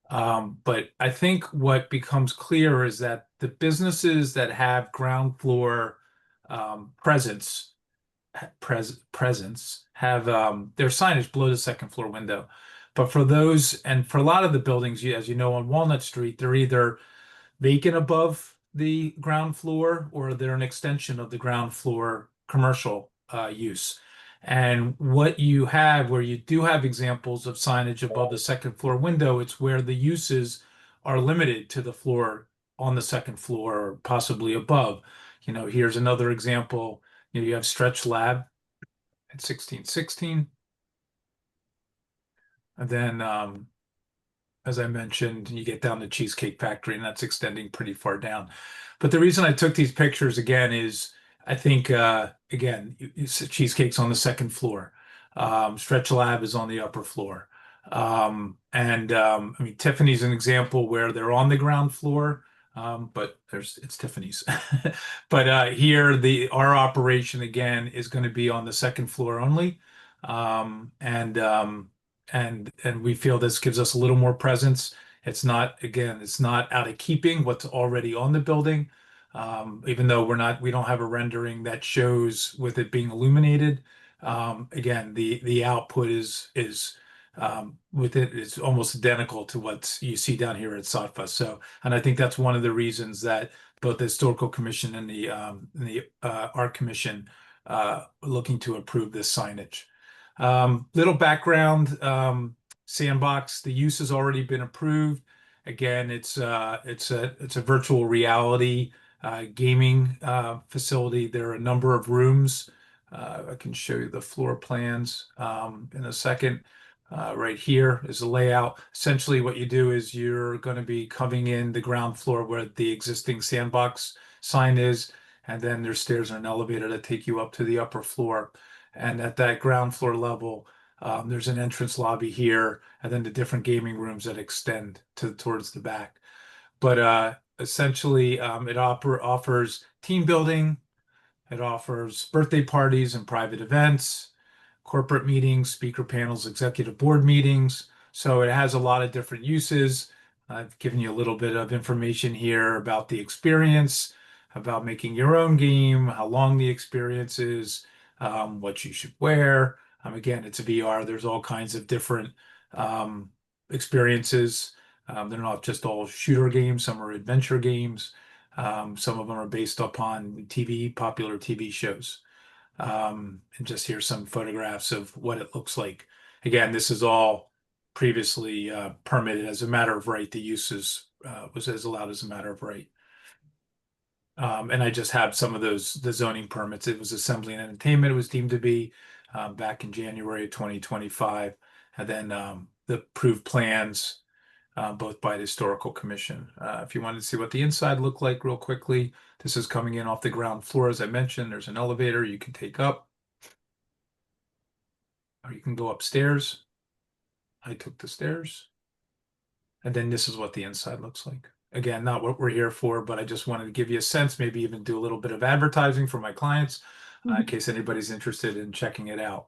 But I think what becomes clear is that the businesses that have ground floor presence have their signage below the second floor window. But for those, and for a lot of the buildings, as you know, on Walnut Street, they're either vacant above the ground floor or they're an extension of the ground floor commercial use. And what you have, where you do have examples of signage above the second floor window, it's where the uses are limited to the floor on the second floor or possibly above. Here's another example. You have Stretch Lab at 1616. And then as I mentioned, you get down to Cheesecake Factory, and that's extending pretty far down. But the reason I took these pictures again is I think again, Cheesecake's on the second floor. Stretch Lab is on the upper floor. I mean, Tiffany's an example where they're on the ground floor, but it's Tiffany's. But here, our operation again is going to be on the second floor only, and we feel this gives us a little more presence. It's not out of keeping what's already on the building, even though we don't have a rendering that shows with it being illuminated. Again, the output is with it is almost identical to what you see down here at SOTFA. So, and I think that's one of the reasons that both the Historical Commission and the Art Commission looking to approve this signage. Little background, Sandbox, the use has already been approved. Again, it's a virtual reality gaming facility. There are a number of rooms. I can show you the floor plans in a second. Right here is the layout. Essentially, what you do is you're going to be coming in the ground floor where the existing Sandbox sign is, and then there's stairs and an elevator that take you up to the upper floor. And at that ground floor level, there's an entrance lobby here, and then the different gaming rooms that extend towards the back. But essentially, it offers team building, it offers birthday parties and private events, corporate meetings, speaker panels, executive board meetings. So it has a lot of different uses. I've given you a little bit of information here about the experience, about making your own game, how long the experience is, what you should wear. Again, it's a VR. There's all kinds of different experiences. They're not just all shooter games. Some are adventure games. Some of them are based upon popular TV shows. And just here's some photographs of what it looks like. Again, this is all previously permitted as a matter of right. The use was as allowed as a matter of right. And I just have some of the zoning permits. It was assembly and entertainment. It was deemed to be back in January 2025. And then the approved plans, both by the Historical Commission. If you wanted to see what the inside looked like real quickly, this is coming in off the ground floor. As I mentioned, there's an elevator you can take up, or you can go upstairs. I took the stairs. And then this is what the inside looks like. Again, not what we're here for, but I just wanted to give you a sense, maybe even do a little bit of advertising for my clients, in case anybody's interested in checking it out.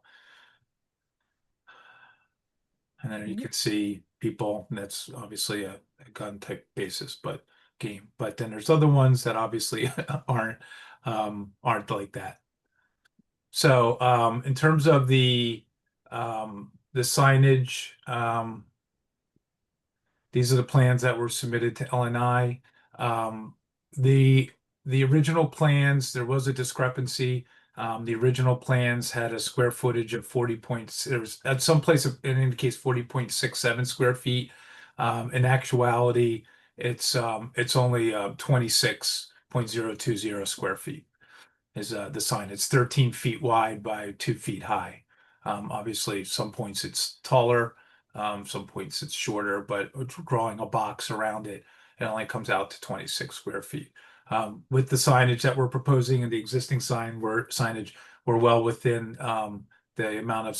And then you can see people, and that's obviously a gun type basis, but game. But then there's other ones that obviously aren't like that. So in terms of the signage, these are the plans that were submitted to LNI. The original plans, there was a discrepancy. The original plans had a square footage of 40 points. There was at some place it indicates 40.67 square feet. In actuality, it's only 26.020 square feet is the sign. It's 13 feet wide by 2 feet high. Obviously, some points it's taller, some points it's shorter, but drawing a box around it, it only comes out to 26 square feet. With the signage that we're proposing and the existing signage, we're well within the amount of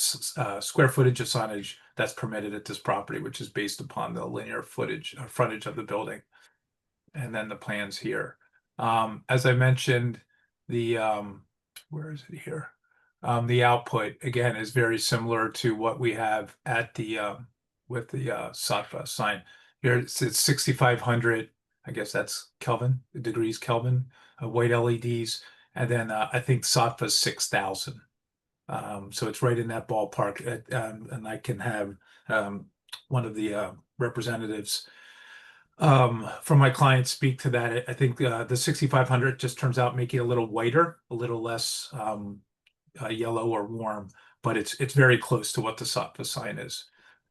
square footage of signage that's permitted at this property, which is based upon the linear frontage of the building. And then the plans here. As I mentioned, where is it here? The output again is very similar to what we have at the with the SOTFA sign. Here it's 6,500. I guess that's Kelvin, degrees Kelvin, white LEDs, and then I think SOTFA's 6,000. So it's right in that ballpark, and I can have one of the representatives from my client speak to that. I think the 6,500 just turns out making it a little whiter, a little less yellow or warm, but it's very close to what the SOTFA sign is.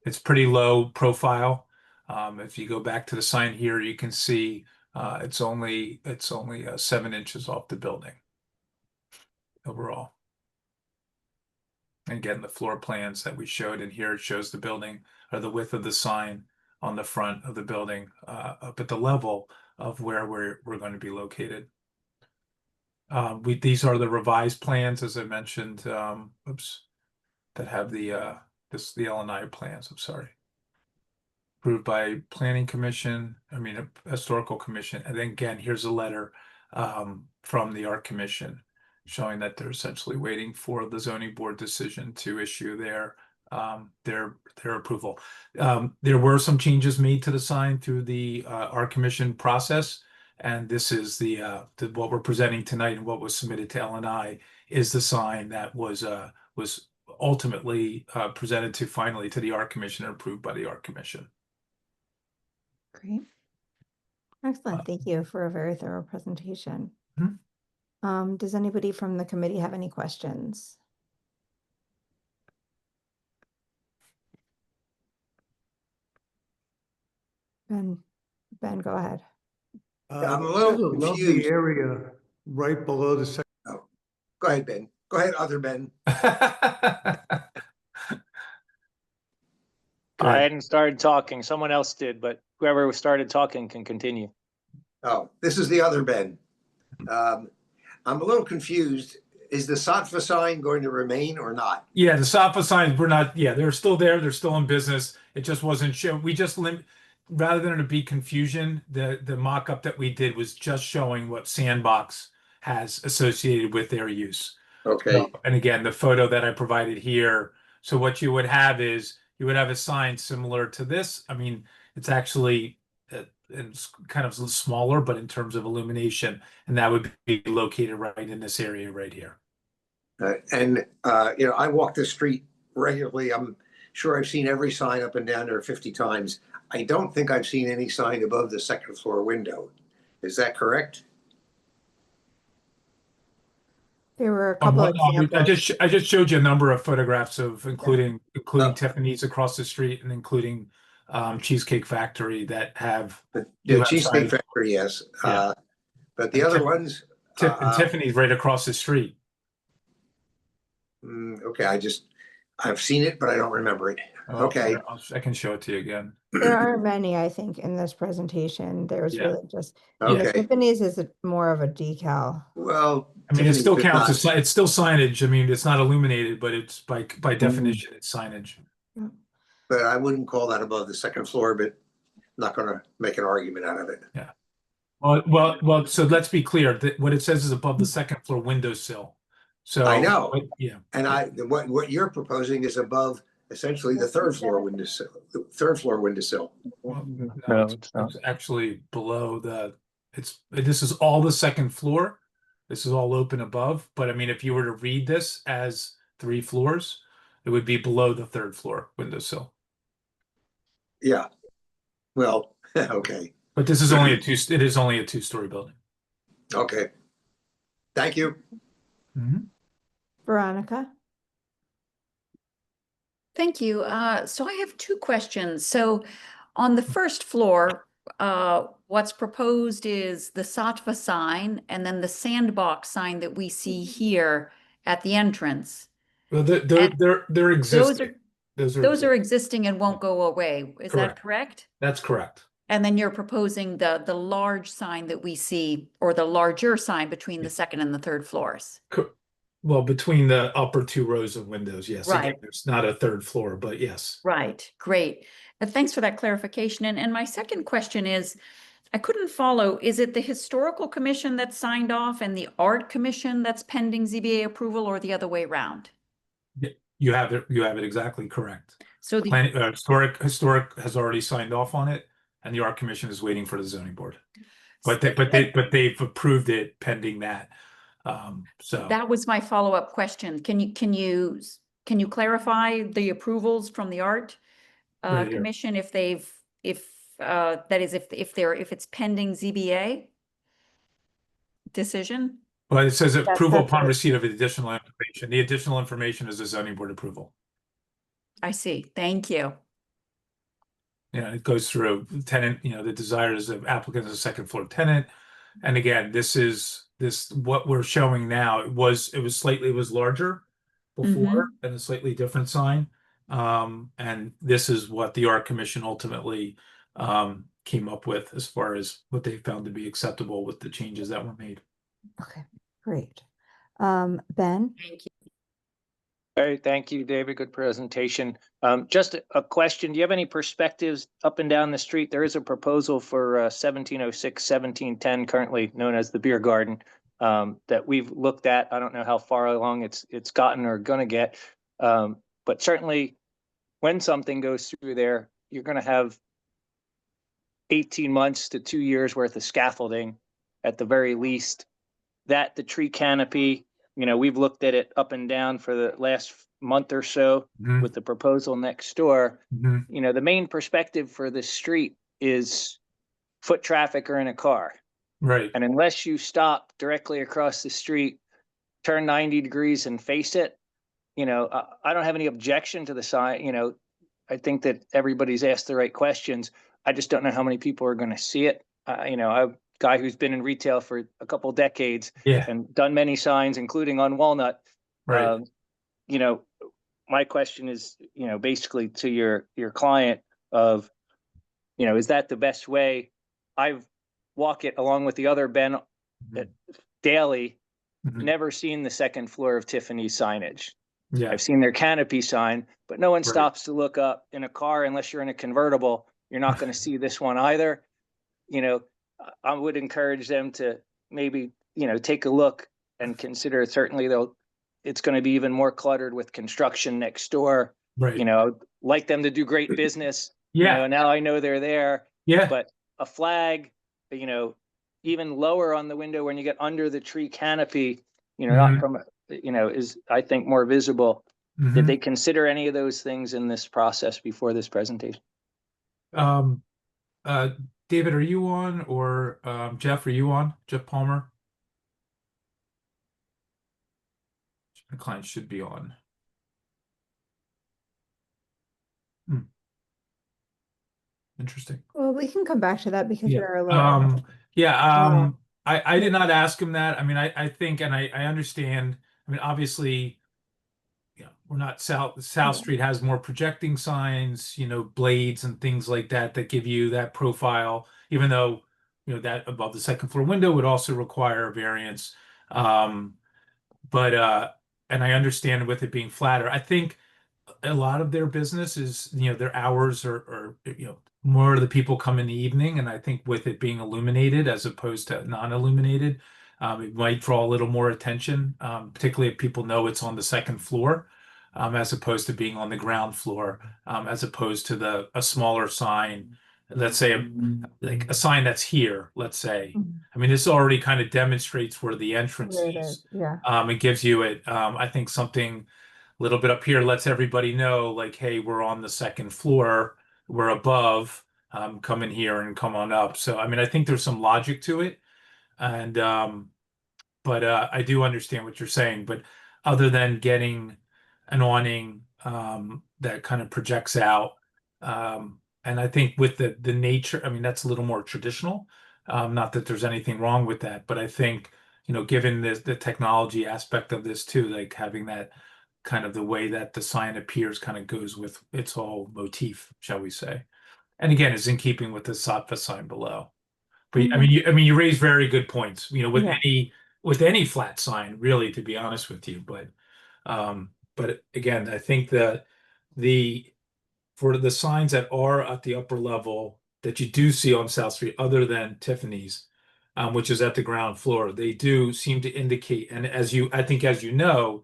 It's pretty low profile. If you go back to the sign here, you can see it's only 7 inches off the building overall. And again, the floor plans that we showed in here, it shows the building or the width of the sign on the front of the building, up at the level of where we're going to be located. These are the revised plans, as I mentioned, that have the L&I plans, I'm sorry. Approved by Planning Commission, Historical Commission, and then again, here's a letter from the Art Commission showing that they're essentially waiting for the zoning board decision to issue their approval. There were some changes made to the sign through the Art Commission process, and this is what we're presenting tonight, and what was submitted to L&I is the sign that was ultimately presented finally to the Art Commission and approved by the Art Commission. Great. Excellent. Thank you for a very thorough presentation. Does anybody from the committee have any questions? Ben, go ahead. I'm a little There's a lovely confused. area right below the second. Oh, go ahead, Ben. Go ahead, other Ben. I hadn't started talking. Someone else did, but whoever started talking can continue. Oh, this is the other Ben. I'm a little confused. Is the Sattva sign going to remain or not? Yeah, the Sattva signs were not. Yeah, they're still there. They're still in business. It just wasn't shown. We just rather than it be confusion, the mock-up that we did was just showing what Sandbox has associated with their use. Okay. So, and again, the photo that I provided here. So what you would have is you would have a sign similar to this. I mean, it's actually it's kind of smaller, but in terms of illumination, and that would be located right in this area right here. I walk the street regularly. I'm sure I've seen every sign up and down there 50 times. I don't think I've seen any sign above the second floor window. Is that correct? There were a couple of examples. I just showed you a number of photographs of including Tiffany's across the street and including Cheesecake Factory that have Cheesecake Factory, yes. Yeah. But the other ones, Tiffany's right across the street. Okay, I've seen it, but I don't remember it. Okay, I can show it to you again. There are many, I think, in this presentation. There's really just Tiffany's is more of a decal. Well, I mean, it still counts as it's still signage. I mean, it's not illuminated, but it's by definition it's signage. But I wouldn't call that above the second floor, but I'm not going to make an argument out of it. Yeah. Well. So let's be clear. What it says is above the second floor windowsill. So I know. Yeah. And what you're proposing is above essentially the third floor windowsill. Well, no, it's actually below this is all the second floor. This is all open above. But I mean, if you were to read this as 3 floors, it would be below the third floor windowsill. Yeah. Well, okay. But this is only it is only a 2-story building. Okay. Thank you. Veronica? Thank you. So I have 2 questions. So on the first floor, what's proposed is the Sattva sign and then the Sandbox sign that we see here at the entrance. Well, they're existing. Those are existing and won't go away. Is that correct? That's correct. And then you're proposing the large sign that we see, or the larger sign between the second and the third floors. Well, between the upper 2 rows of windows, yes. Right. Again, it's not a third floor, but yes. Right. Great. Thanks for that clarification. And my second question is, I couldn't follow, is it the Historical Commission that signed off and the Art Commission that's pending ZBA approval, or the other way around? You have it exactly correct. So the historic has already signed off on it, and the Art Commission is waiting for the zoning board. But they've approved it pending that. So that was my follow-up question. Can you clarify the approvals from the Art Commission if it's pending ZBA decision? Well, it says approval upon receipt of additional information. The additional information is the zoning board approval. I see. Thank you. Yeah, it goes through tenant, the desires of applicant as a second floor tenant. And again, what we're showing now, it was larger before and a slightly different sign. And this is what the Art Commission ultimately came up with as far as what they found to be acceptable with the changes that were made. Okay, great. Ben? Thank you. All right, thank you, David. Good presentation. Just a question. Do you have any perspectives up and down the street? There is a proposal for 1706, 1710, currently known as the Beer Garden, that we've looked at. I don't know how far along it's gotten or gonna get. But certainly when something goes through there, you're gonna have 18 months to 2 years worth of scaffolding at the very least. That the tree canopy, we've looked at it up and down for the last month or so Mhm. with the proposal next door. Mhm. The main perspective for this street is foot traffic or in a car. Right. And unless you stop directly across the street, turn 90 degrees and face it, I don't have any objection to the sign. I think that everybody's asked the right questions. I just don't know how many people are going to see it. I'm a guy who's been in retail for a couple decades Yeah. and done many signs, including on Walnut. Right. My question is, basically to your client of, is that the best way? I've walked it along with the other Ben daily, Mhm. never seen the second floor of Tiffany's signage. Yeah. I've seen their canopy sign, but no one Right. stops to look up in a car unless you're in a convertible. You're not going to see this one either. I would encourage them to maybe, take a look and consider. Certainly it's going to be even more cluttered with construction next door. Right. I would like them to do great business. Yeah. Now I know they're there, Yeah. but a flag, even lower on the window when you get under the tree canopy, not Mhm. from, is, I think, more visible. Mhm. Did they consider any of those things in this process before this presentation? David, are you on, or Jeff, are you on? Jeff Palmer? My client should be on. Interesting. Well, we can come back to that because Yeah. we're a little. Yeah. I did not ask him that. I mean, I think, and I understand. I mean, obviously, we're not South Street has more projecting signs, blades and things like that give you that profile, even though, that above the second floor window would also require a variance. And I understand with it being flatter. I think a lot of their business is, their hours are more of the people come in the evening. And I think with it being illuminated as opposed to non-illuminated, it might draw a little more attention, particularly if people know it's on the second floor, as opposed to being on the ground floor, as opposed to a smaller sign. Let's say like a sign that's here, let's say. Mhm. I mean, this already kind of demonstrates where the entrance Where it is. is, yeah. It gives you I think something a little bit up here lets everybody know, like, hey, we're on the second floor, we're above, come in here and come on up. So, I mean, I think there's some logic to it. And, but I do understand what you're saying. But other than getting an awning that kind of projects out, and I think with the nature, I mean, that's a little more traditional. Not that there's anything wrong with that, but I think, given the technology aspect of this too, like having that kind of the way that the sign appears kind of goes with its whole motif, shall we say. And again, is in keeping with the Sattva sign below. But I mean, you raise very good points, with Yeah. with any flat sign, really, to be honest with you. But again, I think that for the signs that are at the upper level that you do see on South Street, other than Tiffany's, which is at the ground floor, they do seem to indicate, and I think as you know,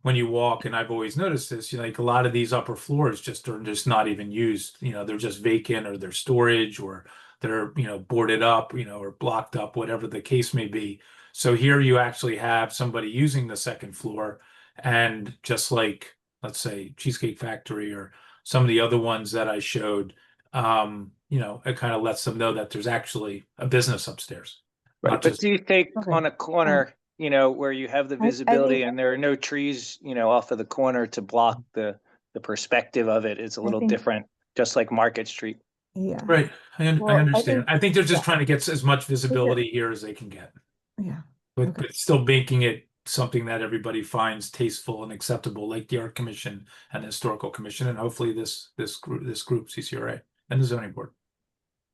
when you walk, and I've always noticed this, like a lot of these upper floors are just not even used. They're just vacant, or they're storage, or they're, boarded up, or blocked up, whatever the case may be. So here you actually have somebody using the second floor, and just like, let's say, Cheesecake Factory or some of the other ones that I showed, it kind of lets them know that there's actually a business upstairs. Right, Not but just do you take Okay. on a corner, where you have the I visibility think- and there are no trees, off of the corner to block the perspective of it is a little think- different, just like Market Street. Yeah. right. I Well, I understand. think- I think they're just yeah. trying to get as much visibility here as they can get, Yeah. but Okay. still making it something that everybody finds tasteful and acceptable, like the Art Commission and the Historical Commission, and hopefully this group, CCRA and the Zoning Board.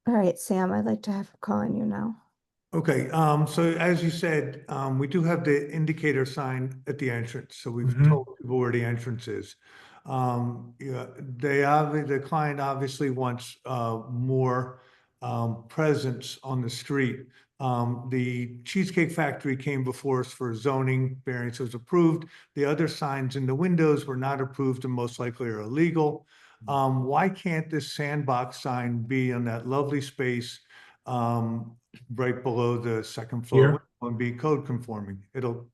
All right, Sam, I'd like to have a call on you now. Okay, so as you said, we do have the indicator sign at the entrance, so we've Mhm. told people where the entrance is. Yeah, the client obviously wants more presence on the street. The Cheesecake Factory came before us for zoning variance, was approved. The other signs in the windows were not approved and most likely are illegal. Why can't this sandbox sign be on that lovely space right below the second floor Here? window and be code conforming? It'll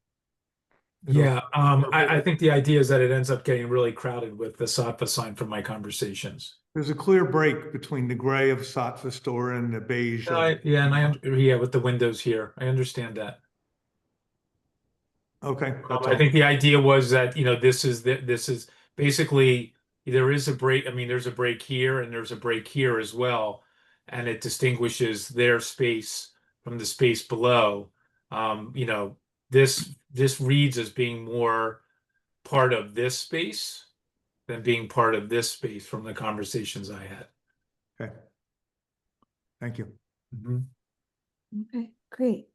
Yeah, I think the idea is that it ends up getting really crowded with the Sattva sign from my conversations. there's a clear break between the gray of Sattva store and the beige. Yeah, and yeah, with the windows here, I understand that. Okay, that's I all. think the idea was that, this is basically, there is a break. I mean, there's a break here and there's a break here as well. And it distinguishes their space from the space below. This reads as being more part of this space than being part of this space from the conversations I had. Okay. Thank you. Mhm. Okay, great.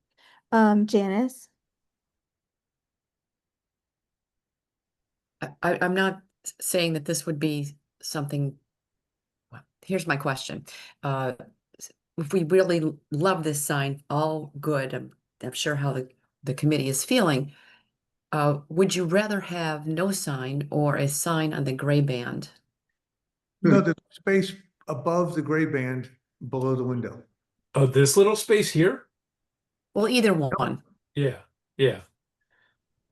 Janice? I'm not saying that this would be something. Well, here's my question. If we really love this sign, all good, I'm sure how the committee is feeling. Would you rather have no sign or a sign on the gray band? No, the space above the gray band below the window. Oh, this little space here? Well, either one. Yeah, yeah.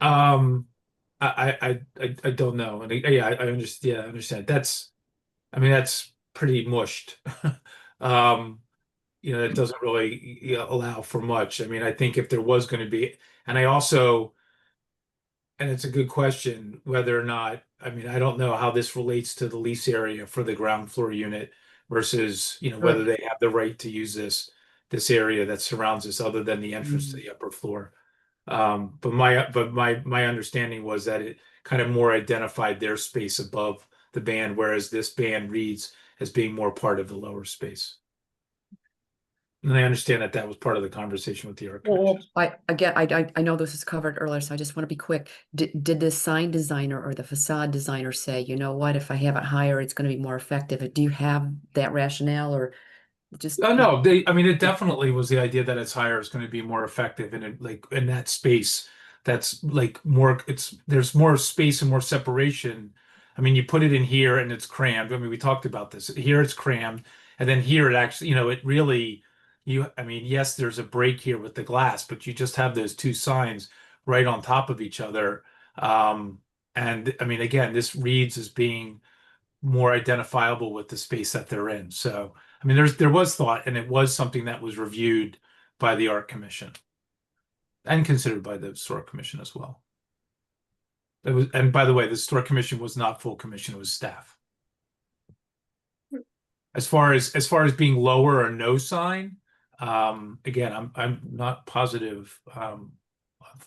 I don't know. And yeah, I understand. Yeah, I understand. That's pretty mushed. It doesn't really allow for much. I mean, I think if there was going to be, and it's a good question whether or not, I mean, I don't know how this relates to the lease area for the ground floor unit versus, whether they have the right to use this area that surrounds us other than the entrance to the upper floor. But my understanding was that it kind of more identified their space above the band, whereas this band reads as being more part of the lower space. And I understand that was part of the conversation with the Art Commission. I know this was covered earlier, so I just want to be quick. Did the sign designer or the facade designer say, you know what, if I have it higher, it's going to be more effective? Do you have that rationale or just? No, it definitely was the idea that it's higher is going to be more effective and in that space that's like more, there's more space and more separation. I mean, you put it in here and it's crammed. I mean, we talked about this. Here it's crammed, and then here it actually, it really, yes, there's a break here with the glass, but you just have those two signs right on top of each other. And I mean, again, this reads as being more identifiable with the space that they're in. So, I mean, there was thought, and it was something that was reviewed by the Art Commission and considered by the Historic Commission as well. And by the way, the Historic Commission was not full commission; it was staff. As far as being lower or no sign, again, I'm not positive.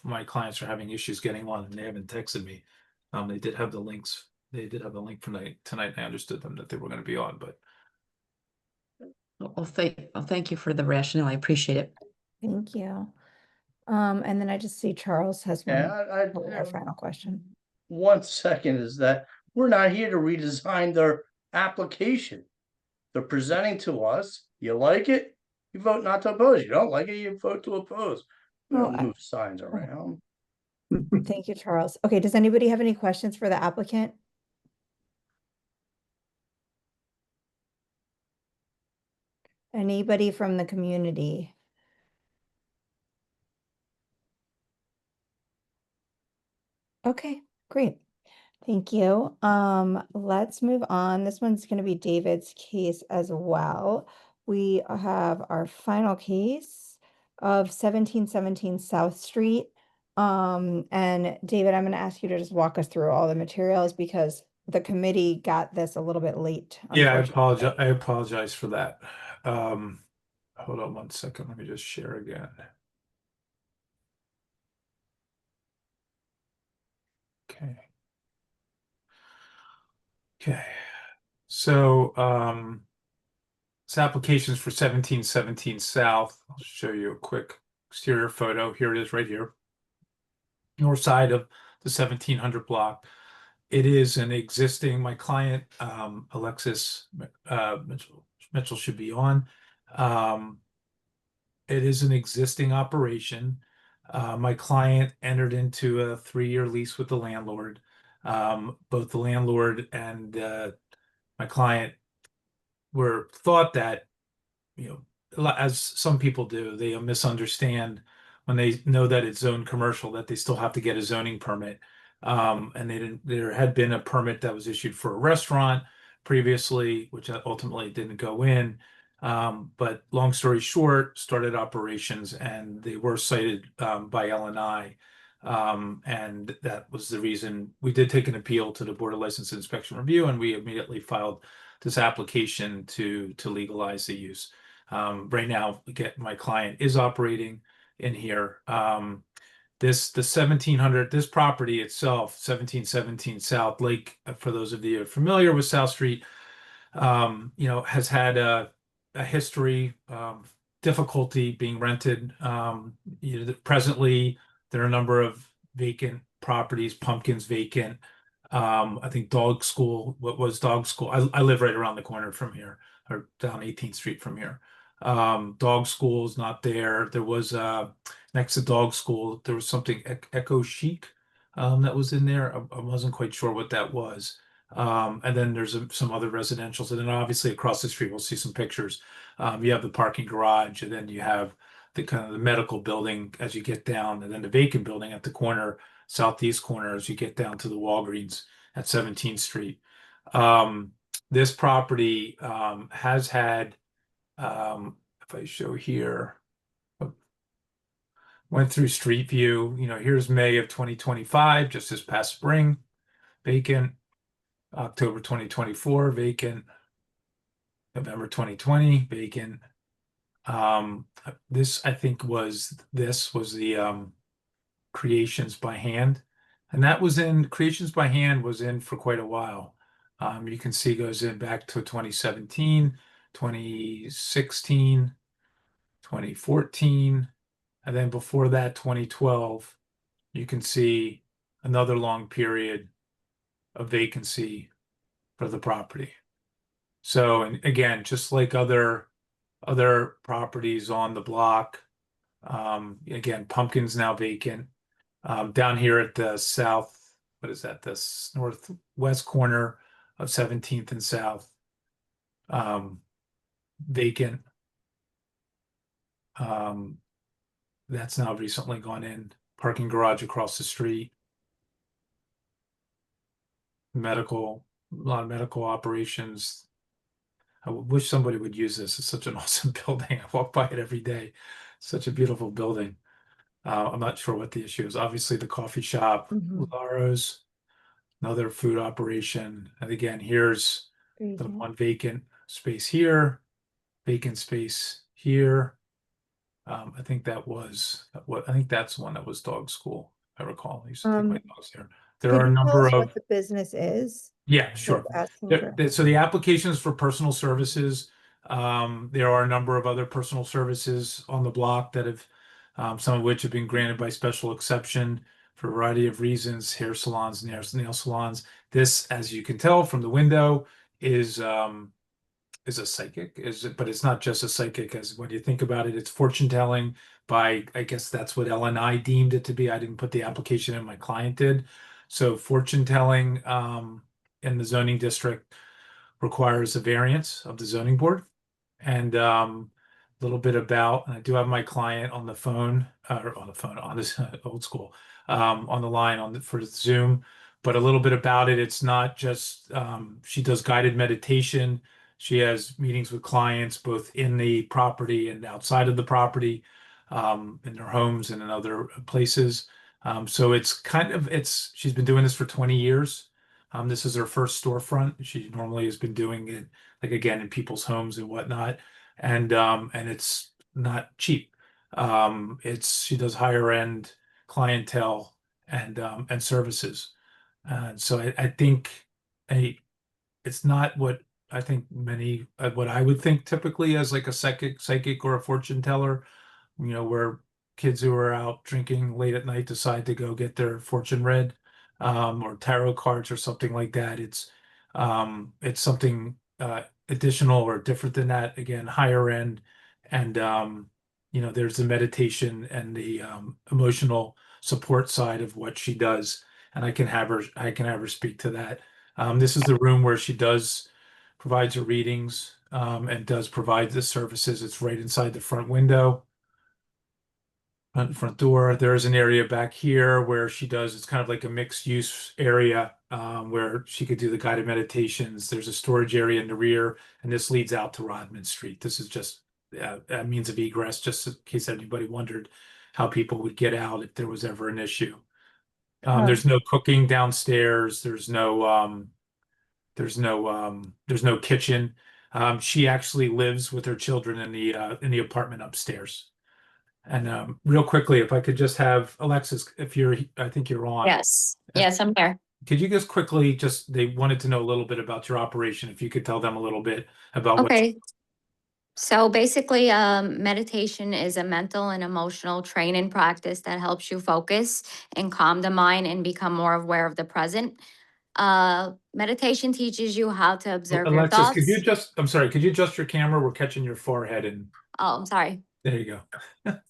My clients are having issues getting on, and they haven't texted me. They did have the links. They did have the link from tonight. And I understood them that they were going to be on, but. Well, thank you for the rationale. I appreciate it. Thank you. And then I just see Charles has our final question. 1 second is that we're not here to redesign their application. They're presenting to us. You like it, you vote not to oppose. You don't like it, you vote to oppose. We don't move signs around. Thank you, Charles. Okay, does anybody have any questions for the applicant? Anybody from the community? Okay, great. Thank you. Let's move on. This one's going to be David's case as well. We have our final case of 1717 South Street. And David, I'm going to ask you to just walk us through all the materials because the committee got this a little bit late. Yeah, I apologize for that. Hold on 1 second. Let me just share again. Okay. Okay. So, this application is for 1717 South. I'll show you a quick exterior photo. Here it is right here. North side of the 1700 block. It is an existing, my client, Alexis Mitchell should be on. It is an existing operation. My client entered into a 3-year lease with the landlord. Both the landlord and my client thought that, as some people do, they misunderstand when they know that it's zoned commercial, that they still have to get a zoning permit. And there had been a permit that was issued for a restaurant previously, which ultimately didn't go in. But long story short, started operations and they were cited by LNI. And that was the reason we did take an appeal to the Board of License and Inspection Review, and we immediately filed this application to legalize the use. Right now, again, my client is operating in here. The 1700, this property itself, 1717 South Lake, for those of you who are familiar with South Street, has had a history of difficulty being rented. Presently, there are a number of vacant properties, Pumpkins vacant. I think Dog School, what was Dog School? I live right around the corner from here, or down 18th Street from here. Dog School is not there. There was next to Dog School, there was something Echo Chic that was in there. I wasn't quite sure what that was. And then there's some other residentials, and then obviously across the street we'll see some pictures. You have the parking garage, and then you have the kind of the medical building as you get down, and then the vacant building at the corner, southeast corner, as you get down to the Walgreens at 17th Street. This property has had, if I show here, went through Street View. Here's May of 2025, just this past spring, vacant. October 2024, vacant. November 2020, vacant. This was the Creations by Hand, and that was in Creations by Hand was in for quite a while. You can see goes in back to 2017, 2016, 2014, and then before that 2012. You can see another long period of vacancy for the property. So, and again, just like other properties on the block, again, Pumpkin's now vacant. Down here at the south, what is that? This northwest corner of 17th and South, vacant. That's now recently gone in. Parking garage across the street. A lot of medical operations. I wish somebody would use this. It's such an awesome building. I walk by it every day. Such a beautiful building. I'm not sure what the issue is. Obviously, the coffee shop, Laro's, another food operation. And again, here's the one vacant space here, vacant space here. I think that's one that was Dog School. I recall. I used to take my dogs there. There are a number of what the business is. Yeah, sure. So the applications for personal services, there are a number of other personal services on the block that have, some of which have been granted by special exception for a variety of reasons, hair salons, nail salons. This, as you can tell from the window, is a psychic, but it's not just a psychic, as when you think about it, it's fortune telling by, I guess that's what LNI deemed it to be. I didn't put the application in, my client did. So fortune telling in the zoning district requires a variance of the zoning board. And a little bit about, and I do have my client on the phone, on this old school, on the line for Zoom, but a little bit about it. It's not just, she does guided meditation. She has meetings with clients both in the property and outside of the property, in their homes and in other places. So she's been doing this for 20 years. This is her first storefront. She normally has been doing it, like, again, in people's homes and whatnot. And it's not cheap. She does higher end clientele and services. So I think it's not what I think many, what I would think typically as like a psychic or a fortune teller, where kids who are out drinking late at night decide to go get their fortune read, or tarot cards or something like that. It's something additional or different than that. Again, higher end, and there's the meditation and the emotional support side of what she does, and I can have her speak to that. This is the room where she provides her readings, and does provide the services. It's right inside the front window, front door. There is an area back here where it's kind of like a mixed use area, where she could do the guided meditations. There's a storage area in the rear, and this leads out to Rodman Street. This is just a means of egress, just in case anybody wondered how people would get out if there was ever an issue. There's no cooking downstairs. There's no kitchen. She actually lives with her children in the apartment upstairs. And real quickly, if I could just have Alexis, I think you're on. Yes, yes, I'm here. Could you just quickly, they wanted to know a little bit about your operation. If you could tell them a little bit about what. Okay. So basically, meditation is a mental and emotional training practice that helps you focus and calm the mind and become more aware of the present. Meditation teaches you how to observe your Alexis, thoughts. I'm sorry, could you adjust your camera? We're catching your forehead and. Oh, I'm sorry. There you go.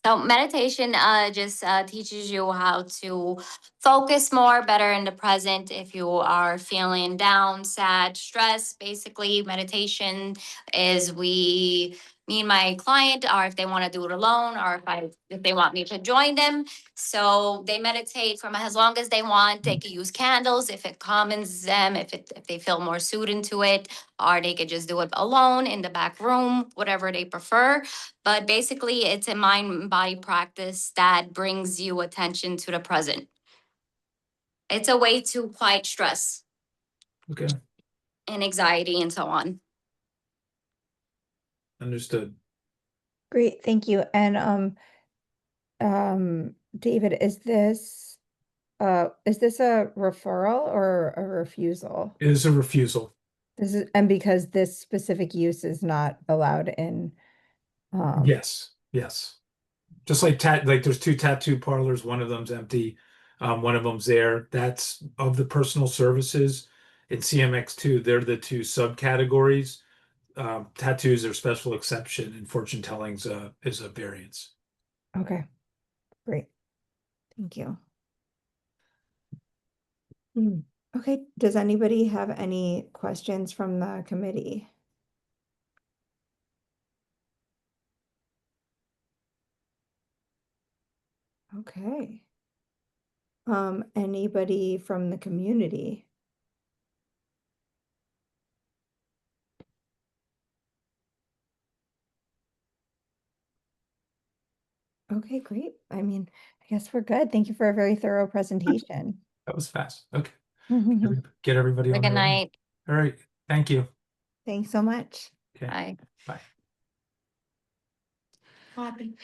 So meditation just teaches you how to focus more, better in the present. If you are feeling down, sad, stressed, basically meditation is me and my client, or if they want to do it alone, or if they want me to join them. So they meditate from as long as they want. They could use candles if it calms them, if they feel more suited to it, or they could just do it alone in the back room, whatever they prefer. But basically, it's a mind and body practice that brings you attention to the present. It's a way to quiet stress. Okay. And anxiety and so on. Understood. Great, thank you. And David, is this a referral or a refusal? It is a refusal. And because this specific use is not allowed in. Yes. Just like there's 2 tattoo parlors, one of them's empty, one of them's there. That's of the personal services in CMX2. They're the 2 subcategories. Tattoos are special exception, and fortune telling's is a variance. Okay, great. Thank you. Okay, does anybody have any questions from the committee? Okay. Anybody from the community? Okay, great. I mean, I guess we're good. Thank you for a very thorough presentation. That was fast. Okay. Get everybody on. Good night. All right. Thank you. Thanks so much. Okay. Bye. Bye. What happened?